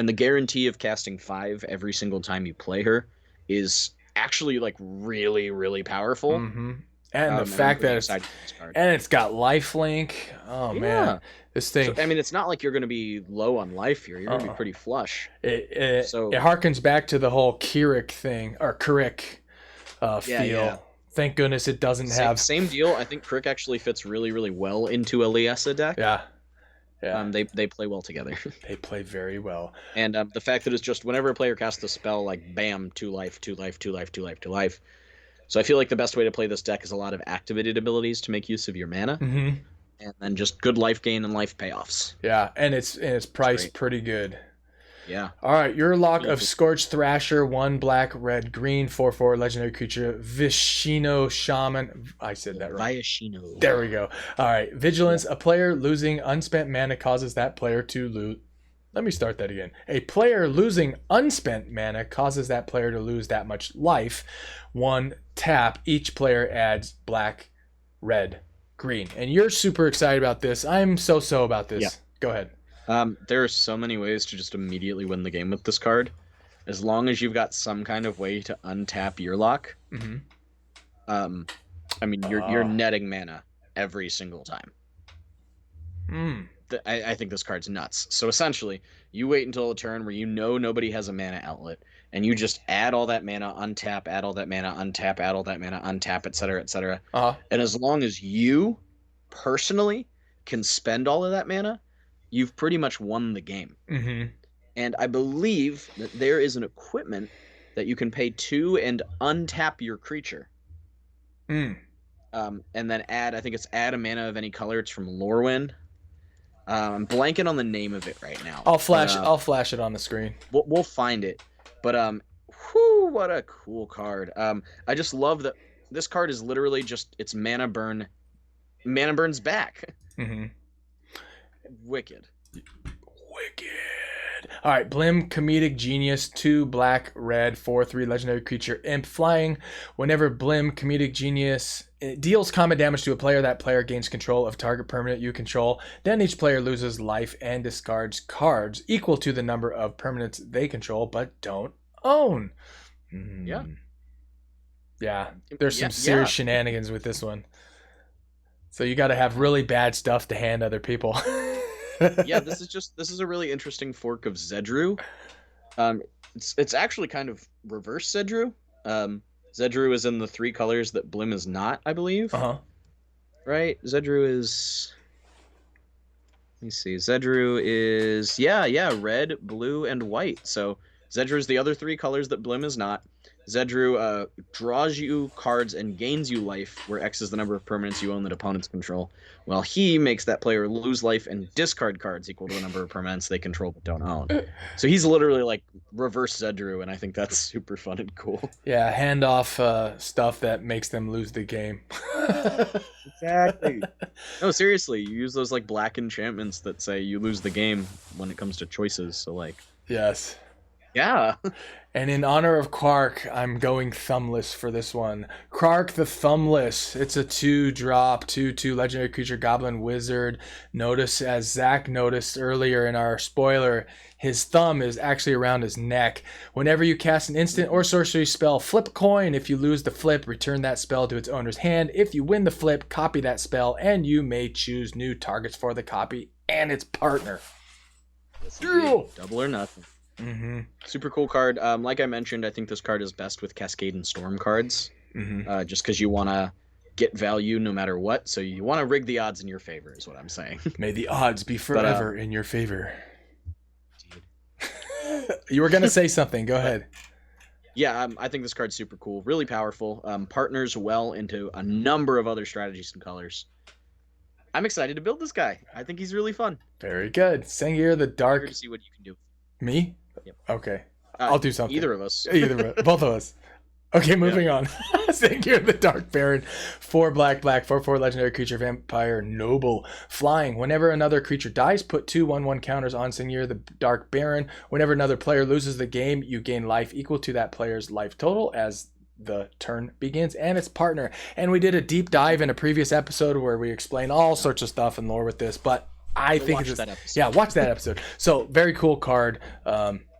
Speaker 2: the guarantee of casting 5 every single time you play her is actually like really, really powerful.
Speaker 1: Mm-hmm. And the fact that it's got lifelink. Oh
Speaker 2: yeah.
Speaker 1: Man, this thing.
Speaker 2: So, I mean, it's not like you're going to be low on life here. You're going to be pretty flush.
Speaker 1: It harkens back to the whole Kirik thing or Kirik feel. Yeah. Thank goodness it doesn't have
Speaker 2: same deal. I think Kirik actually fits really, really well into a Liesa deck.
Speaker 1: Yeah.
Speaker 2: They play well together.
Speaker 1: They play very well.
Speaker 2: And the fact that it's just whenever a player casts a spell, like bam, 2 life, 2 life, 2 life, 2 life, 2 life. So I feel like the best way to play this deck is a lot of activated abilities to make use of your mana, and then just good life gain and life payoffs.
Speaker 1: Yeah, and it's priced pretty good.
Speaker 2: Yeah.
Speaker 1: All right, your lock of Scorched Thrasher, 1 black, red, green, 4/4 legendary creature, Vishino Shaman. I said that right.
Speaker 2: Vishino.
Speaker 1: There we go. All right, Vigilance. A player losing unspent mana causes that player to lose. Let me start that again. A player losing unspent mana causes that player to lose that much life. 1 tap. Each player adds black, red, green. And you're super excited about this. I'm so about this.
Speaker 2: Yeah.
Speaker 1: Go ahead.
Speaker 2: There are so many ways to just immediately win the game with this card. As long as you've got some kind of way to untap your lock. I mean, you're netting mana every single time. I think this card's nuts. So essentially, you wait until a turn where you know nobody has a mana outlet, and you just add all that mana, untap, add all that mana, untap, add all that mana, untap, etc., etc. And as long as you personally can spend all of that mana, you've pretty much won the game. And I believe that there is an equipment that you can pay 2 and untap your creature. And then add a mana of any color. It's from Lorwyn. I'm blanking on the name of it right now.
Speaker 1: I'll flash it on the screen.
Speaker 2: We'll find it. But whew, what a cool card. I just love that this card is literally just it's mana burn. Mana burns back. Wicked.
Speaker 1: All right, Blim Comedic Genius, 2 black, red, 4/3 legendary creature, imp flying. Whenever Blim Comedic Genius deals combat damage to a player, that player gains control of target permanent you control. Then each player loses life and discards cards equal to the number of permanents they control but don't own. Yeah. There's some serious shenanigans with this one. So you got to have really bad stuff to hand other people.
Speaker 2: Yeah, this is a really interesting fork of Zedru. It's actually kind of reverse Zedru. Zedru is in the 3 colors that Blim is not, I believe. Right? Zedru is... Let me see. Zedru is... Yeah, red, blue, and white. So Zedru is the other 3 colors that Blim is not. Zedru draws you cards and gains you life, where X is the number of permanents you own that opponents control, while he makes that player lose life and discard cards equal to the number of permanents they control but don't own. So he's literally like reverse Zedru, and I think that's super fun and cool.
Speaker 1: Yeah, hand off stuff that makes them lose the game.
Speaker 2: Exactly. No, seriously, you use those like black enchantments that say you lose the game when it comes to choices, so like...
Speaker 1: Yes.
Speaker 2: Yeah.
Speaker 1: And in honor of Quark, I'm going Thumbless for this one. Quark the Thumbless. It's a 2-drop, 2/2 legendary creature, goblin wizard. Notice, as Zach noticed earlier in our spoiler, his thumb is actually around his neck. Whenever you cast an instant or sorcery spell, flip a coin. If you lose the flip, return that spell to its owner's hand. If you win the flip, copy that spell, and you may choose new targets for the copy and its partner.
Speaker 2: Double or nothing. Super cool card. Like I mentioned, I think this card is best with Cascade and Storm cards. Just because you want to get value no matter what. So you want to rig the odds in your favor, is what I'm saying.
Speaker 1: May the odds be forever in your favor. You were going to say something. Go ahead.
Speaker 2: Yeah, I think this card's super cool. Really powerful. Partners well into a number of other strategies and colors. I'm excited to build this guy. I think he's really fun.
Speaker 1: Very good. Sengir the Dark.
Speaker 2: Eager to see what you can do.
Speaker 1: Me?
Speaker 2: Yep.
Speaker 1: Okay. I'll do something.
Speaker 2: Either of us.
Speaker 1: Both of us. Okay, moving on. Sengir the Dark Baron, 4 black, 4/4 legendary creature, vampire, noble, flying. Whenever another creature dies, put 2/1/1 counters on Sengir the Dark Baron. Whenever another player loses the game, you gain life equal to that player's life total as the turn begins, and its partner. And we did a deep dive in a previous episode where we explain all sorts of stuff and lore with this, but I think
Speaker 2: watch that episode.
Speaker 1: Yeah, watch that episode. So very cool card.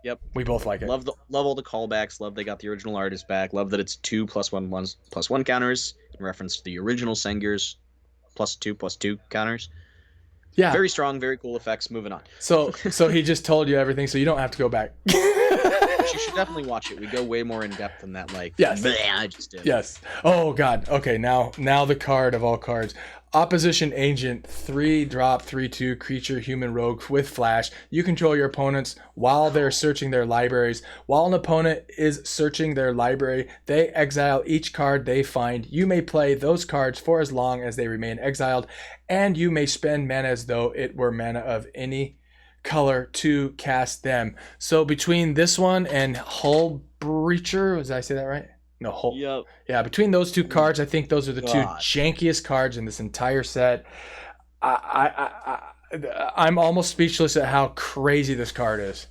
Speaker 2: Yep.
Speaker 1: We both like it.
Speaker 2: Love all the callbacks. Love they got the original artist back. Love that it's 2 +1/+1 counters in reference to the original Sengir's +2/+2 counters.
Speaker 1: Yeah.
Speaker 2: Very strong, very cool effects. Moving on.
Speaker 1: So he just told you everything, so you don't have to go back.
Speaker 2: You should definitely watch it. We go way more in depth than that. Like,
Speaker 1: yes.
Speaker 2: Bleh, I just did.
Speaker 1: Yes. Oh God. Okay. Now the card of all cards. Opposition Agent, 3-drop, 3/2 creature, human rogue with flash. You control your opponents while they're searching their libraries. While an opponent is searching their library, they exile each card they find. You may play those cards for as long as they remain exiled, and you may spend mana as though it were mana of any color to cast them. So between this one and Hull Breacher, did I say that right? No, Hull.
Speaker 2: Yep.
Speaker 1: Yeah, between those two cards, I think those are the two jankiest cards in this entire set. I'm almost speechless at how crazy this card is.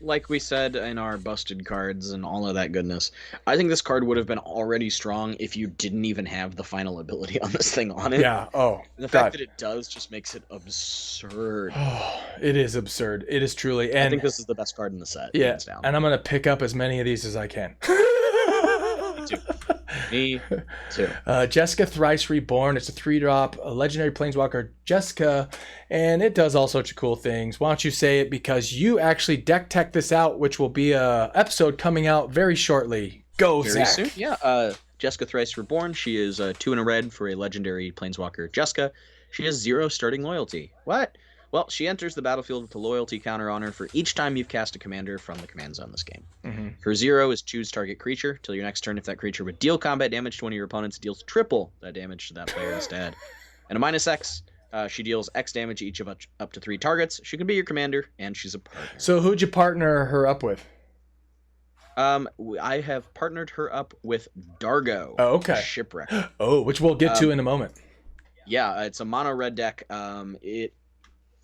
Speaker 2: Like we said in our busted cards and all of that goodness, I think this card would have been already strong if you didn't even have the final ability on this thing on it.
Speaker 1: Yeah. Oh.
Speaker 2: The fact that it does just makes it absurd.
Speaker 1: Oh, it is absurd. It is truly. And
Speaker 2: I think this is the best card in the set.
Speaker 1: Yeah.
Speaker 2: Hands down.
Speaker 1: And I'm gonna pick up as many of these as I can.
Speaker 2: Me too.
Speaker 1: Jessica Thrice Reborn. It's a 3-drop, a legendary planeswalker, Jessica, and it does all sorts of cool things. Why don't you say it, because you actually deck tech this out, which will be a episode coming out very shortly. Go,
Speaker 2: very
Speaker 1: Zach.
Speaker 2: soon. Yeah. Jessica Thrice Reborn. She is 2 and a red for a legendary planeswalker, Jessica. She has 0 starting loyalty. What? Well, she enters the battlefield with a loyalty counter on her for each time you've cast a commander from the command zone this game.
Speaker 1: Mm-hmm.
Speaker 2: Her 0 is choose target creature. Till your next turn, if that creature would deal combat damage to one of your opponents, deals triple that damage to that player instead. And a -X, she deals X damage each of up to 3 targets. She can be your commander, and she's a partner.
Speaker 1: So who'd you partner her up with?
Speaker 2: I have partnered her up with Dargo.
Speaker 1: Oh, okay.
Speaker 2: Shipwreck.
Speaker 1: Oh, which we'll get to in a moment.
Speaker 2: Yeah, it's a mono red deck. It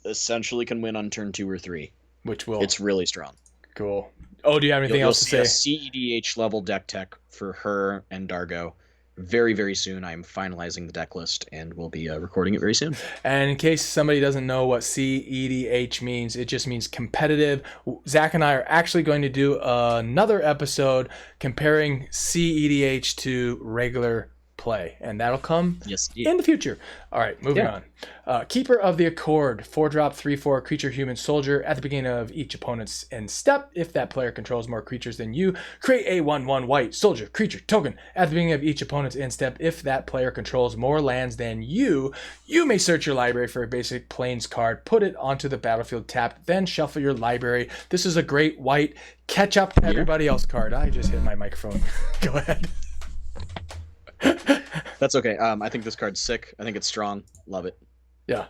Speaker 2: essentially can win on turn 2 or 3. It's really strong.
Speaker 1: Cool. Oh, do you have anything else to say?
Speaker 2: You'll see a cEDH level deck tech for her and Dargo very, very soon. I'm finalizing the deck list, and we'll be recording it very soon.
Speaker 1: And in case somebody doesn't know what cEDH means, it just means competitive. Zach and I are actually going to do another episode comparing cEDH to regular play, and that'll come in the future. All right, moving on. Keeper of the Accord, 4-drop, 3/4 creature, human soldier. At the beginning of each opponent's end step, if that player controls more creatures than you, create a 1/1 white soldier creature token. At the beginning of each opponent's end step, if that player controls more lands than you may search your library for a basic plains card, put it onto the battlefield tapped, then shuffle your library. This is a great white catch up to everybody else card. I just hit my microphone. Go ahead.
Speaker 2: That's okay. I think this card's sick. I think it's strong. Love it.
Speaker 1: Yeah,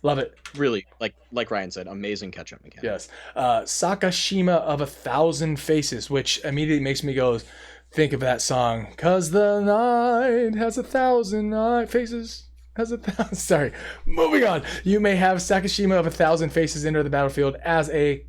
Speaker 1: love it.
Speaker 2: Really, like Ryan said, amazing catch-up mechanic.
Speaker 1: Yes. Sakashima of 1,000 Faces, which immediately makes me go think of that song. 'Cause the night has 1,000 faces. Sorry. Moving on. You may have Sakashima of 1,000 Faces enter the battlefield as a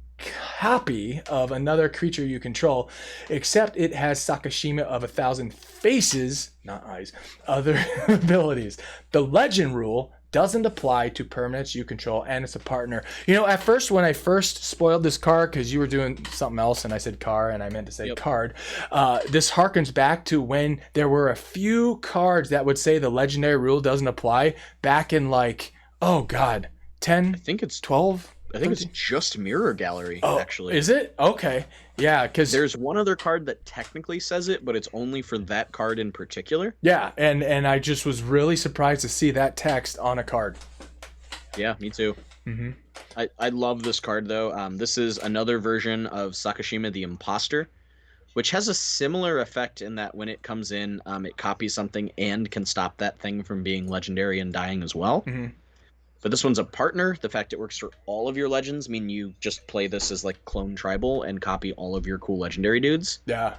Speaker 1: copy of another creature you control, except it has Sakashima of 1,000 faces, not eyes, other abilities. The legend rule doesn't apply to permanents you control, and it's a partner. You know, at first, when I first spoiled this card, because you were doing something else and I said car and I meant to say card, this harkens back to when there were a few cards that would say the legendary rule doesn't apply back in 10,
Speaker 2: I think it's
Speaker 1: 12.
Speaker 2: I think it's just Mirror Gallery, actually.
Speaker 1: Is it? Okay. Yeah, because
Speaker 2: there's one other card that technically says it, but it's only for that card in particular.
Speaker 1: Yeah, and I just was really surprised to see that text on a card.
Speaker 2: Yeah, me too.
Speaker 1: Mm-hmm.
Speaker 2: I love this card, though. This is another version of Sakashima the Imposter, which has a similar effect in that when it comes in, it copies something and can stop that thing from being legendary and dying as well.
Speaker 1: Mm-hmm.
Speaker 2: But this one's a partner. The fact it works for all of your legends mean you just play this as like clone tribal and copy all of your cool legendary dudes.
Speaker 1: Yeah.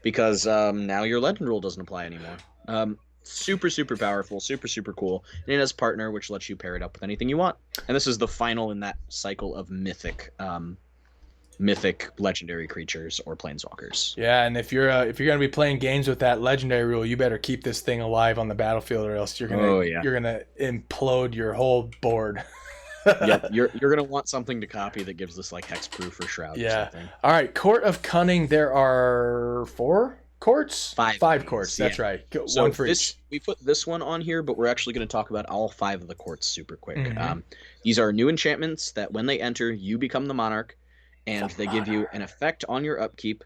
Speaker 2: because now your legend rule doesn't apply anymore. Super, super powerful, super, super cool. And it has partner, which lets you pair it up with anything you want. And this is the final in that cycle of mythic legendary creatures or planeswalkers.
Speaker 1: Yeah, and if you're gonna be playing games with that legendary rule, you better keep this thing alive on the battlefield, or else you're gonna implode your whole board.
Speaker 2: Yep, you're gonna want something to copy that gives this like hexproof or shroud.
Speaker 1: Yeah.
Speaker 2: Or something.
Speaker 1: All right, Court of Cunning. There are 4 courts. Five courts. That's right.
Speaker 2: So
Speaker 1: one for each.
Speaker 2: We put this one on here, but we're actually going to talk about all 5 of the courts super quick. These are new enchantments that when they enter, you become the monarch, and they give you an effect on your upkeep.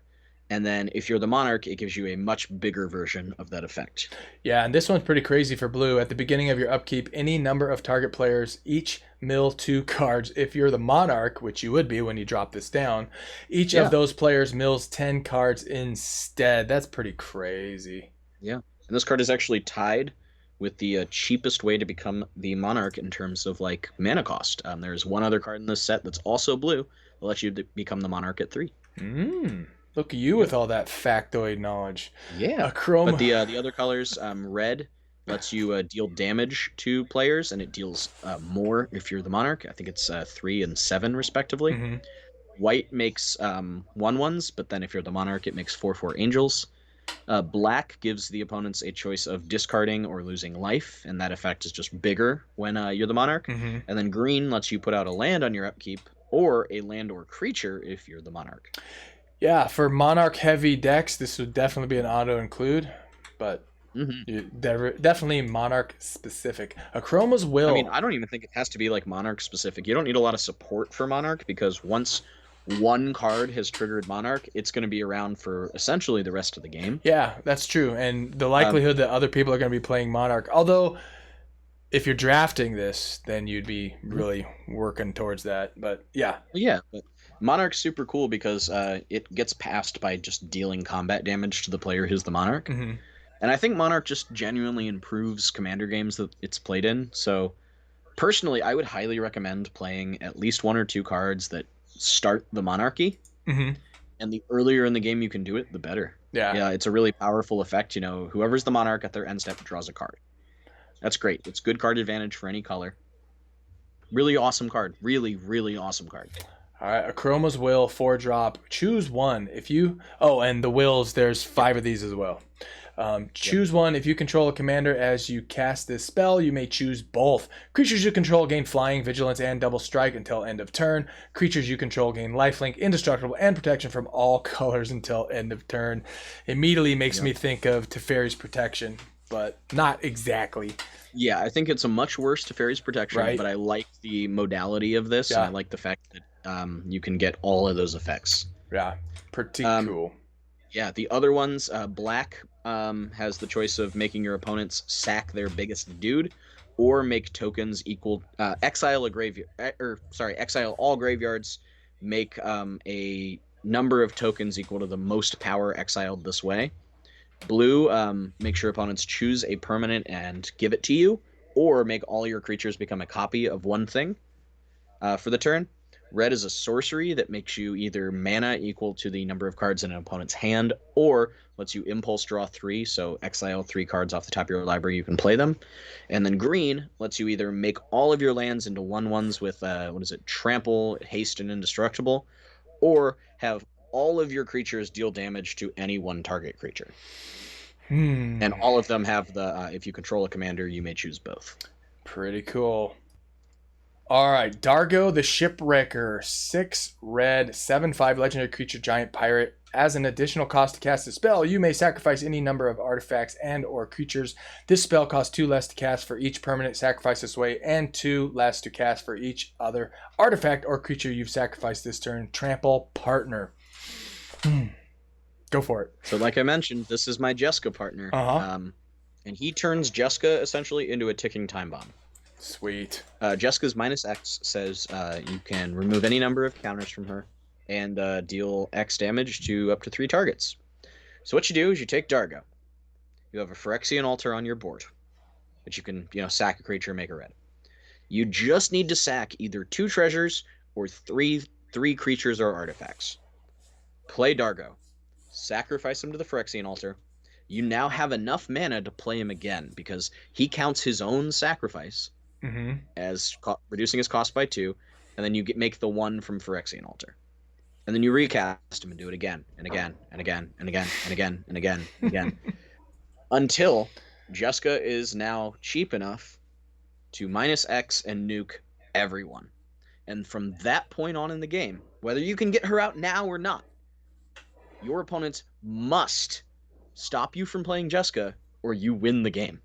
Speaker 2: And then if you're the monarch, it gives you a much bigger version of that effect.
Speaker 1: Yeah, and this one's pretty crazy for blue. At the beginning of your upkeep, any number of target players each mill 2 cards. If you're the monarch, which you would be when you drop this down, each of those players mills 10 cards instead. That's pretty crazy.
Speaker 2: Yeah, and this card is actually tied with the cheapest way to become the monarch in terms of like mana cost. There's one other card in this set that's also blue that lets you become the monarch at 3.
Speaker 1: Look at you with all that factoid knowledge.
Speaker 2: Yeah. But the other colors, red lets you deal damage to players, and it deals more if you're the monarch. I think it's 3 and 7 respectively. White makes 1/1s, but then if you're the monarch, it makes 4/4 angels. Black gives the opponents a choice of discarding or losing life, and that effect is just bigger when you're the monarch. And then green lets you put out a land on your upkeep, or a land or creature if you're the monarch.
Speaker 1: Yeah, for monarch heavy decks, this would definitely be an auto include, but definitely monarch specific. A Chroma's Will.
Speaker 2: I mean, I don't even think it has to be like monarch specific. You don't need a lot of support for monarch, because once one card has triggered monarch, it's going to be around for essentially the rest of the game.
Speaker 1: Yeah, that's true. And the likelihood that other people are going to be playing monarch, although if you're drafting this, then you'd be really working towards that. But yeah.
Speaker 2: Yeah, but Monarch's super cool because it gets passed by just dealing combat damage to the player who's the monarch. And I think Monarch just genuinely improves commander games that it's played in. So personally, I would highly recommend playing at least 1 or 2 cards that start the monarchy. And the earlier in the game you can do it, the better. Yeah, it's a really powerful effect. You know, whoever's the monarch at their end step draws a card. That's great. It's good card advantage for any color. Really awesome card. Really, really awesome card.
Speaker 1: All right, a Chroma's Will, 4-drop. Choose one. If you... Oh, and the wills, there's 5 of these as well. Choose one. If you control a commander as you cast this spell, you may choose both. Creatures you control gain flying, vigilance, and double strike until end of turn. Creatures you control gain lifelink, indestructible, and protection from all colors until end of turn. Immediately makes me think of Teferi's Protection, but not exactly.
Speaker 2: Yeah, I think it's a much worse Teferi's Protection, but I like the modality of this, and I like the fact that you can get all of those effects.
Speaker 1: Yeah, pretty cool.
Speaker 2: Yeah, the other ones, black has the choice of making your opponents sack their biggest dude, or make tokens equal exile all graveyards, make a number of tokens equal to the most power exiled this way. Blue makes your opponents choose a permanent and give it to you, or make all your creatures become a copy of one thing for the turn. Red is a sorcery that makes you either mana equal to the number of cards in an opponent's hand, or lets you impulse draw 3, so exile 3 cards off the top of your library, you can play them. And then green lets you either make all of your lands into 1/1s with, trample, haste, and indestructible, or have all of your creatures deal damage to any one target creature. And all of them have the, if you control a commander, you may choose both.
Speaker 1: Pretty cool. All right, Dargo the Shipwrecker, 6 red, 7/5 legendary creature, giant pirate. As an additional cost to cast a spell, you may sacrifice any number of artifacts and or creatures. This spell costs 2 less to cast for each permanent sacrificed this way, and 2 less to cast for each other artifact or creature you've sacrificed this turn. Trample partner. Go for it.
Speaker 2: So like I mentioned, this is my Jeska partner. And he turns Jeska essentially into a ticking time bomb.
Speaker 1: Sweet.
Speaker 2: Jeska's -X says you can remove any number of counters from her and deal X damage to up to 3 targets. So what you do is you take Dargo. You have a Phyrexian Altar on your board, but you can, sack a creature and make a red. You just need to sack either 2 treasures or three creatures or artifacts. Play Dargo. sacrifice him to the Phyrexian altar. You now have enough mana to play him again because he counts his own sacrifice as reducing his cost by 2, and then you make the 1 from Phyrexian altar. And then you recast him and do it again and again and again and again and again and again and again until Jeska is now cheap enough to -X and nuke everyone. And from that point on in the game, whether you can get her out now or not, your opponents must stop you from playing Jeska or you win the game.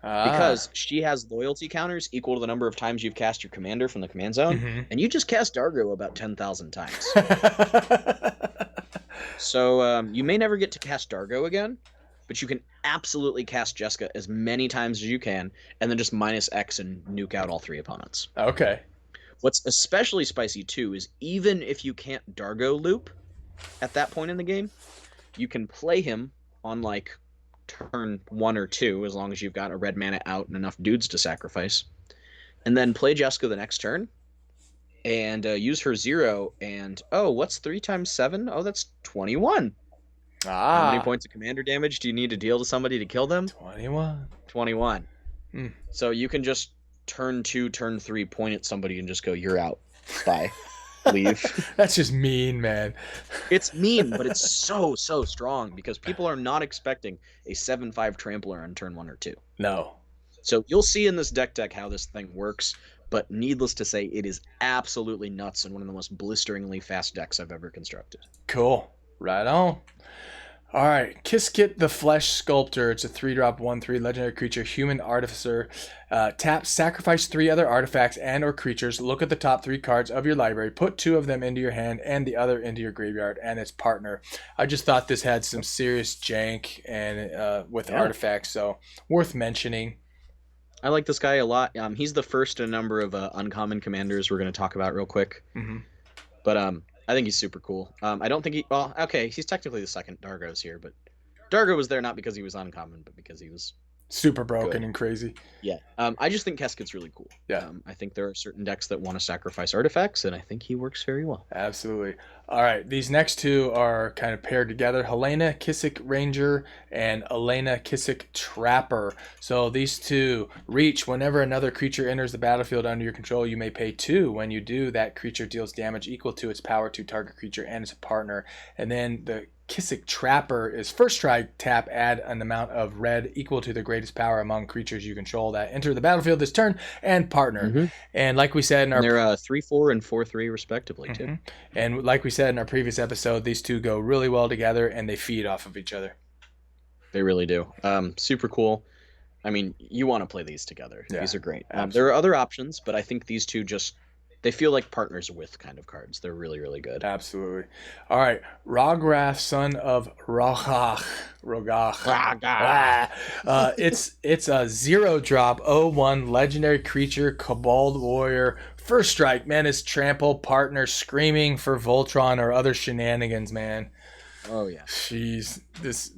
Speaker 2: Because she has loyalty counters equal to the number of times you've cast your commander from the command zone, and you just cast Dargo about 10,000 times. So you may never get to cast Dargo again, but you can absolutely cast Jeska as many times as you can, and then just -X and nuke out all 3 opponents.
Speaker 1: Okay.
Speaker 2: What's especially spicy, too, is even if you can't Dargo loop at that point in the game, you can play him on, like, turn 1 or 2, as long as you've got a red mana out and enough dudes to sacrifice, and then play Jeska the next turn, and use her 0, and, oh, what's 3 times 7? Oh, that's 21. How many points of commander damage do you need to deal to somebody to kill them? 21. So you can just turn 2, turn 3, point at somebody and just go, you're out. Bye. Leave.
Speaker 1: That's just mean, man.
Speaker 2: It's mean, but it's so strong because people are not expecting a 7/5 trampler on turn 1 or 2.
Speaker 1: No.
Speaker 2: So you'll see in this deck how this thing works, but needless to say, it is absolutely nuts and one of the most blisteringly fast decks I've ever constructed.
Speaker 1: Cool. Right on. All right, Kiskit the Flesh Sculptor. It's a 3-drop 1/3 legendary creature, human artificer. Tap, sacrifice 3 other artifacts and or creatures. Look at the top 3 cards of your library. Put 2 of them into your hand and the other into your graveyard and its partner. I just thought this had some serious jank and with artifacts, so worth mentioning.
Speaker 2: I like this guy a lot. He's the first in a number of uncommon commanders we're going to talk about real quick. But I think he's super cool. I don't think he's technically the second Dargo's here, but Dargo was there not because he was uncommon, but because he was
Speaker 1: super broken
Speaker 2: good
Speaker 1: and crazy.
Speaker 2: Yeah. I just think Keskit's really cool.
Speaker 1: Yeah.
Speaker 2: I think there are certain decks that want to sacrifice artifacts, and I think he works very well.
Speaker 1: Absolutely. All right. These next 2 are kind of paired together. Helena Kissick Ranger and Elena Kissick Trapper. So these 2 reach whenever another creature enters the battlefield under your control. You may pay 2. When you do, that creature deals damage equal to its power to target creature and its partner. And then the Kissick Trapper is first strike, tap, add an amount of red equal to the greatest power among creatures you control that enter the battlefield this turn and partner. And like we said in our...
Speaker 2: they're 3/4 and 4/3 respectively, too.
Speaker 1: And like we said in our previous episode, these 2 go really well together and they feed off of each other.
Speaker 2: They really do. Super cool. I mean, you want to play these together.
Speaker 1: Yeah,
Speaker 2: these are great. There are other options, but I think these 2 they feel like partners with kind of cards. They're really, really good.
Speaker 1: Absolutely. All right. Rograth, son of Rogach. It's a 0-drop 0/1 legendary creature, Cabald Warrior. First strike, menace, trample, partner, screaming for Voltron or other shenanigans, man.
Speaker 2: Oh yeah.
Speaker 1: Jeez. This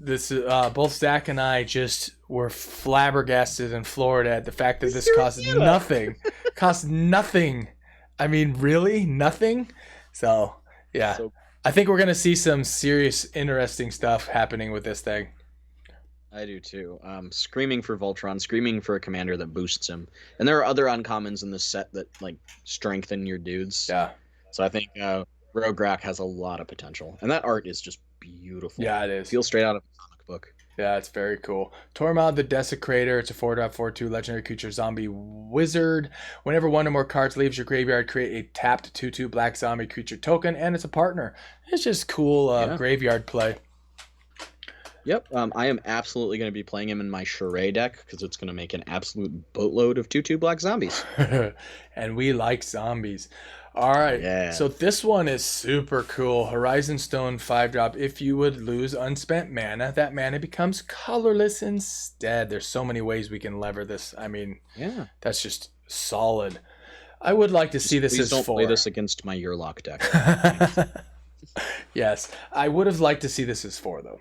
Speaker 1: both Zach and I just were flabbergasted in Florida at the fact that this costs nothing. Costs nothing. I mean, really? Nothing? So, yeah. I think we're going to see some serious, interesting stuff happening with this thing.
Speaker 2: I do, too. Screaming for Voltron, screaming for a commander that boosts him. And there are other uncommons in this set that, like, strengthen your dudes.
Speaker 1: Yeah.
Speaker 2: So I think Rograth has a lot of potential. And that art is just beautiful.
Speaker 1: Yeah, it is.
Speaker 2: Feels straight out of a comic book.
Speaker 1: Yeah, it's very cool. Tormod the Desecrator. It's a 4-drop 4/2 legendary creature zombie wizard. Whenever 1 or more cards leaves your graveyard, create a tapped 2/2 black zombie creature token, and it's a partner. It's just cool graveyard play.
Speaker 2: Yep, I am absolutely going to be playing him in my Charade deck because it's going to make an absolute boatload of 2/2 black zombies.
Speaker 1: And we like zombies. All right,
Speaker 2: yeah.
Speaker 1: So this one is super cool. Horizon Stone 5-drop. If you would lose unspent mana, that mana becomes colorless instead. There's so many ways we can lever this. I mean,
Speaker 2: yeah,
Speaker 1: that's just solid. I would like to see this as 4.
Speaker 2: Please don't play this against my Yearlock deck.
Speaker 1: Yes, I would have liked to see this as 4, though.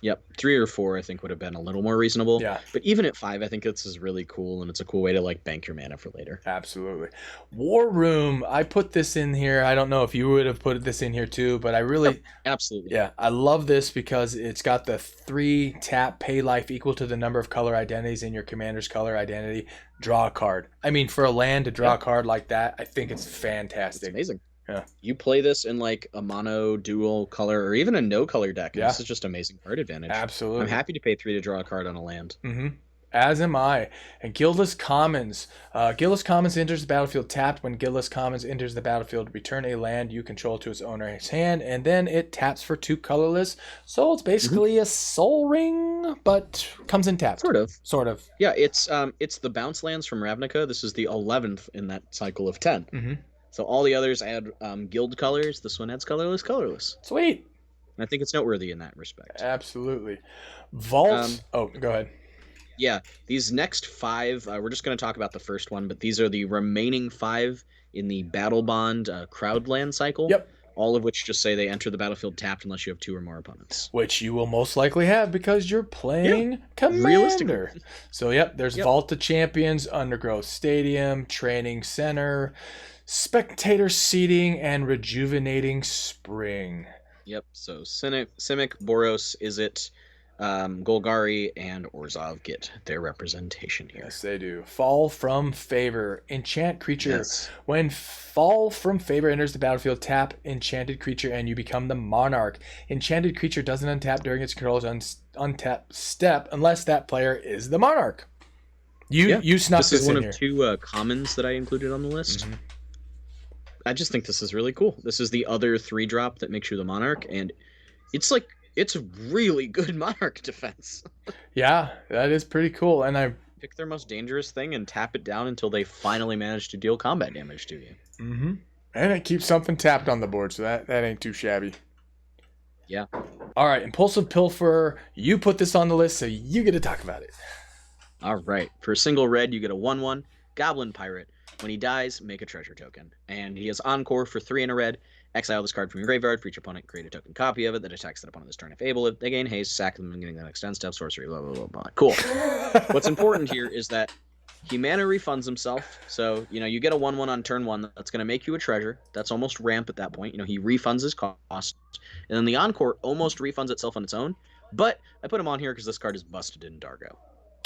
Speaker 2: Yep, 3 or 4 I think would have been a little more reasonable.
Speaker 1: Yeah.
Speaker 2: But even at 5, I think this is really cool, and it's a cool way to like bank your mana for later.
Speaker 1: Absolutely. War Room, I put this in here. I don't know if you would have put this in here too, but I really...
Speaker 2: Yep, absolutely.
Speaker 1: Yeah, I love this because it's got the 3 tap pay life equal to the number of color identities in your commander's color identity. Draw a card. I mean, for a land to draw a card like that, I think it's fantastic.
Speaker 2: It's amazing.
Speaker 1: Yeah.
Speaker 2: You play this in like a mono, dual color, or even a no color deck. And this is just amazing card advantage.
Speaker 1: Absolutely.
Speaker 2: I'm happy to pay 3 to draw a card on a land.
Speaker 1: Mm-hmm. As am I. And Gillis Commons. Gillis Commons enters the battlefield tapped. When Gillis Commons enters the battlefield, return a land you control to its owner's hand, and then it taps for 2 colorless. So it's basically a Soul Ring, but comes in tapped. Sort of.
Speaker 2: Yeah, it's the bounce lands from Ravnica. This is the 11th in that cycle of 10.
Speaker 1: Mm-hmm.
Speaker 2: So all the others add guild colors. This one adds colorless.
Speaker 1: Sweet.
Speaker 2: And I think it's noteworthy in that respect.
Speaker 1: Absolutely. Vault. Go ahead.
Speaker 2: Yeah, these next 5, we're just going to talk about the first one, but these are the remaining 5 in the Battle Bond Crowdland cycle.
Speaker 1: Yep.
Speaker 2: All of which just say they enter the battlefield tapped unless you have 2 or more opponents.
Speaker 1: Which you will most likely have because you're playing Commander.
Speaker 2: Realistically.
Speaker 1: So, there's Vault of Champions, Undergrowth Stadium, Training Center, Spectator Seating, and Rejuvenating Spring.
Speaker 2: Yep, so Simic, Boros, Izzet, Golgari, and Orzhov get their representation here.
Speaker 1: Yes, they do. Fall from Favor. Enchant creature.
Speaker 2: Yes.
Speaker 1: When Fall from Favor enters the battlefield, tap enchanted creature and you become the Monarch. Enchanted creature doesn't untap during its control's untap step unless that player is the Monarch. You snuck this in here.
Speaker 2: This is one of 2 commons that I included on the list. Mm-hmm. I just think this is really cool. This is the other 3-drop that makes you the Monarch, and it's really good Monarch defense.
Speaker 1: Yeah, that is pretty cool. And I
Speaker 2: pick their most dangerous thing and tap it down until they finally manage to deal combat damage to you.
Speaker 1: Mm-hmm. And it keeps something tapped on the board, so that ain't too shabby.
Speaker 2: Yeah.
Speaker 1: All right, Impulsive Pilfer. You put this on the list, so you get to talk about it.
Speaker 2: All right. For a single red, you get a 1/1 Goblin Pirate. When he dies, make a treasure token. And he has Encore for 3 and a red. Exile this card from your graveyard for each opponent. Create a token copy of it that attacks that opponent this turn if able. If they gain haste, sack them and getting the next 10 step sorcery. Blah, blah, blah, blah. Cool. What's important here is that he mana refunds himself. So, you get a 1/1 on turn 1. That's going to make you a treasure. That's almost ramp at that point. He refunds his cost. And then the Encore almost refunds itself on its own. But I put him on here because this card is busted in Dargo.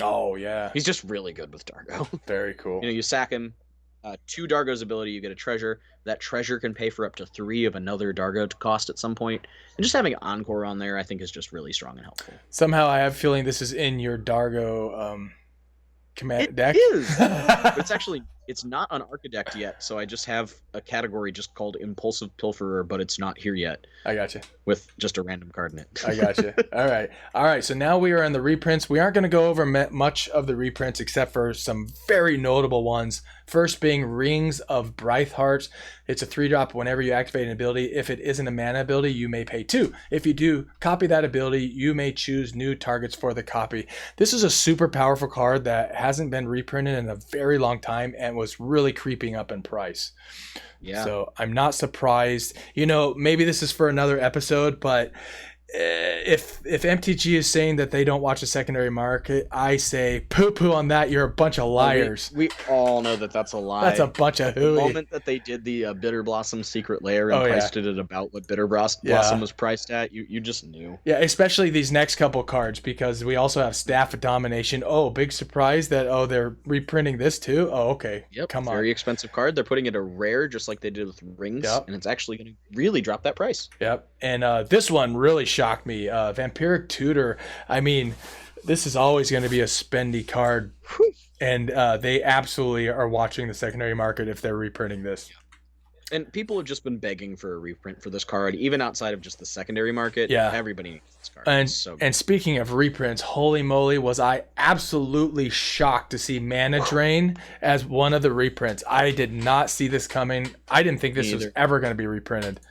Speaker 1: Oh, yeah.
Speaker 2: He's just really good with Dargo.
Speaker 1: Very cool.
Speaker 2: You sack him. 2 Dargo's ability, you get a treasure. That treasure can pay for up to 3 of another Dargo to cost at some point. And just having Encore on there, I think, is just really strong and helpful.
Speaker 1: Somehow I have a feeling this is in your Dargo command deck.
Speaker 2: It is. But it's not unarchitect yet, so I just have a category just called Impulsive Pilferer, but it's not here yet.
Speaker 1: I gotcha.
Speaker 2: With just a random card in it.
Speaker 1: I gotcha. All right. So now we are in the reprints. We aren't going to go over much of the reprints except for some very notable ones. First being Rings of Brightheart. It's a 3-drop whenever you activate an ability. If it isn't a mana ability, you may pay 2. If you do, copy that ability. You may choose new targets for the copy. This is a super powerful card that hasn't been reprinted in a very long time and was really creeping up in price.
Speaker 2: Yeah.
Speaker 1: So I'm not surprised. Maybe this is for another episode, but if MTG is saying that they don't watch the secondary market, I say poo-poo on that. You're a bunch of liars.
Speaker 2: We all know that that's a lie.
Speaker 1: That's a bunch of hooey.
Speaker 2: The moment that they did the Bitter Blossom Secret Lair and priced it at about what Bitter Blossom was priced at, you just knew.
Speaker 1: Yeah, especially these next couple cards, because we also have Staff of Domination. Oh, big surprise that, they're reprinting this too? Oh, okay.
Speaker 2: Yep,
Speaker 1: come on.
Speaker 2: Very expensive card. They're putting it a rare just like they did with Rings, and it's actually going to really drop that price.
Speaker 1: Yep, and this one really shocked me. Vampiric Tutor. I mean, this is always going to be a spendy card, and they absolutely are watching the secondary market if they're reprinting this.
Speaker 2: And people have just been begging for a reprint for this card, even outside of just the secondary market.
Speaker 1: Yeah,
Speaker 2: everybody needs this card.
Speaker 1: And speaking of reprints, holy moly, was I absolutely shocked to see Mana Drain as one of the reprints. I did not see this coming. I didn't think this was ever going to be reprinted.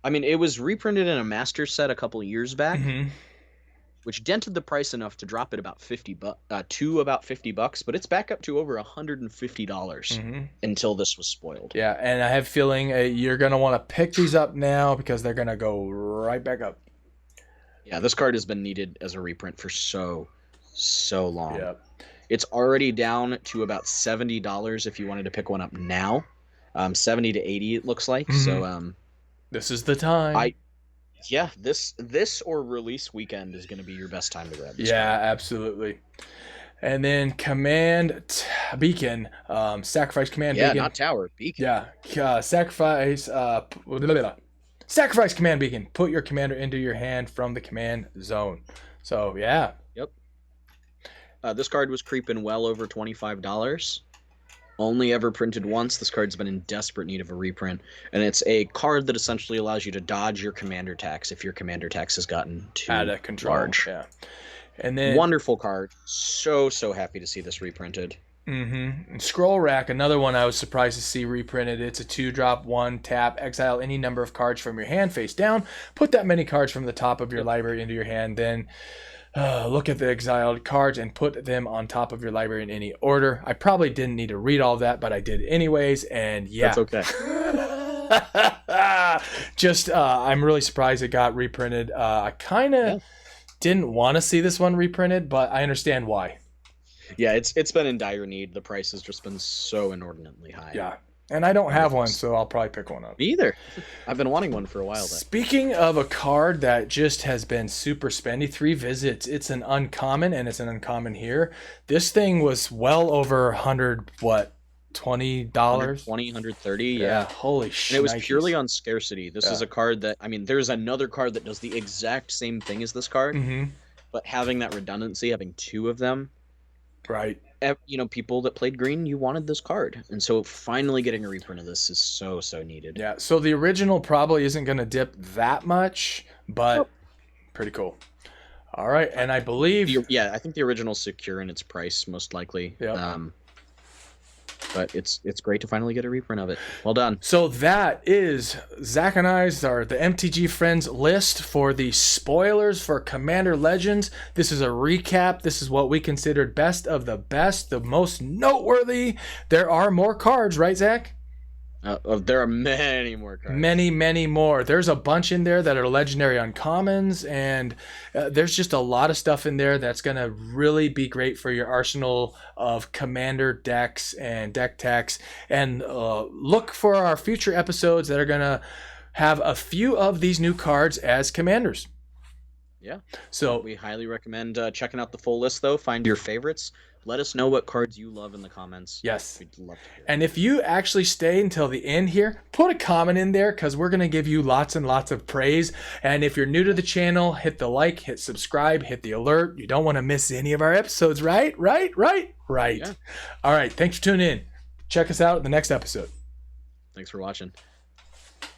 Speaker 2: I mean, it was reprinted in a master set a couple of years back, which dented the price enough to drop it about $50, but it's back up to over $150 until this was spoiled.
Speaker 1: Yeah, and I have a feeling you're going to want to pick these up now because they're going to go right back up.
Speaker 2: Yeah, this card has been needed as a reprint for so long.
Speaker 1: Yep.
Speaker 2: It's already down to about $70 if you wanted to pick one up now. 70 to 80 it looks like. So
Speaker 1: this is the time.
Speaker 2: This or release weekend is going to be your best time to grab this
Speaker 1: Yeah,
Speaker 2: card.
Speaker 1: absolutely. And then Beacon, sacrifice command
Speaker 2: Yeah,
Speaker 1: beacon.
Speaker 2: not tower, beacon.
Speaker 1: Yeah, sacrifice sacrifice command beacon. Put your commander into your hand from the command zone. So yeah.
Speaker 2: Yep. This card was creeping well over $25. Only ever printed once. This card's been in desperate need of a reprint, and it's a card that essentially allows you to dodge your commander tax if your commander tax has gotten too
Speaker 1: out of control.
Speaker 2: Large.
Speaker 1: Yeah. And then
Speaker 2: wonderful card. So happy to see this reprinted.
Speaker 1: And Scroll Rack, another one I was surprised to see reprinted. It's a 2-drop, 1-tap, exile any number of cards from your hand face down. Put that many cards from the top of your library into your hand. Then look at the exiled cards and put them on top of your library in any order. I probably didn't need to read all of that, but I did anyways. And yeah,
Speaker 2: that's okay.
Speaker 1: Just I'm really surprised it got reprinted. I kind of didn't want to see this one reprinted, but I understand why.
Speaker 2: Yeah, it's been in dire need. The price has just been so inordinately high.
Speaker 1: Yeah, and I don't have one, so I'll probably pick one up.
Speaker 2: Me either. I've been wanting one for a while.
Speaker 1: Speaking of a card that just has been super spendy, 3 visits. It's an uncommon, and it's an uncommon here. This thing was well over $100. What? $20,
Speaker 2: $120, $130, yeah.
Speaker 1: Holy shit!
Speaker 2: And it was purely on scarcity. This is a card that, I mean, there's another card that does the exact same thing as this card, but having that redundancy, having 2 of them,
Speaker 1: right?
Speaker 2: You know, people that played green, you wanted this card, and so finally getting a reprint of this is so needed.
Speaker 1: Yeah. So the original probably isn't going to dip that much, but pretty cool. All right, and I believe
Speaker 2: I think the original's secure in its price most likely.
Speaker 1: Yeah.
Speaker 2: But it's great to finally get a reprint of it. Well done.
Speaker 1: So that is Zach and I's the MTG Friends list for the spoilers for Commander Legends. This is a recap. This is what we considered best of the best, the most noteworthy. There are more cards, right, Zach?
Speaker 2: There are many more cards.
Speaker 1: Many more. There's a bunch in there that are legendary uncommons, and there's just a lot of stuff in there that's going to really be great for your arsenal of commander decks and deck techs. And look for our future episodes that are going to have a few of these new cards as commanders.
Speaker 2: Yeah.
Speaker 1: So
Speaker 2: we highly recommend checking out the full list, though. Find your favorites. Let us know what cards you love in the comments.
Speaker 1: Yes.
Speaker 2: We'd love to hear it.
Speaker 1: And if you actually stay until the end here, put a comment in there because we're going to give you lots and lots of praise. And if you're new to the channel, hit the like, hit subscribe, hit the alert. You don't want to miss any of our episodes, right? Yeah. All right. Thanks for tuning in. Check us out in the next episode.
Speaker 2: Thanks for watching.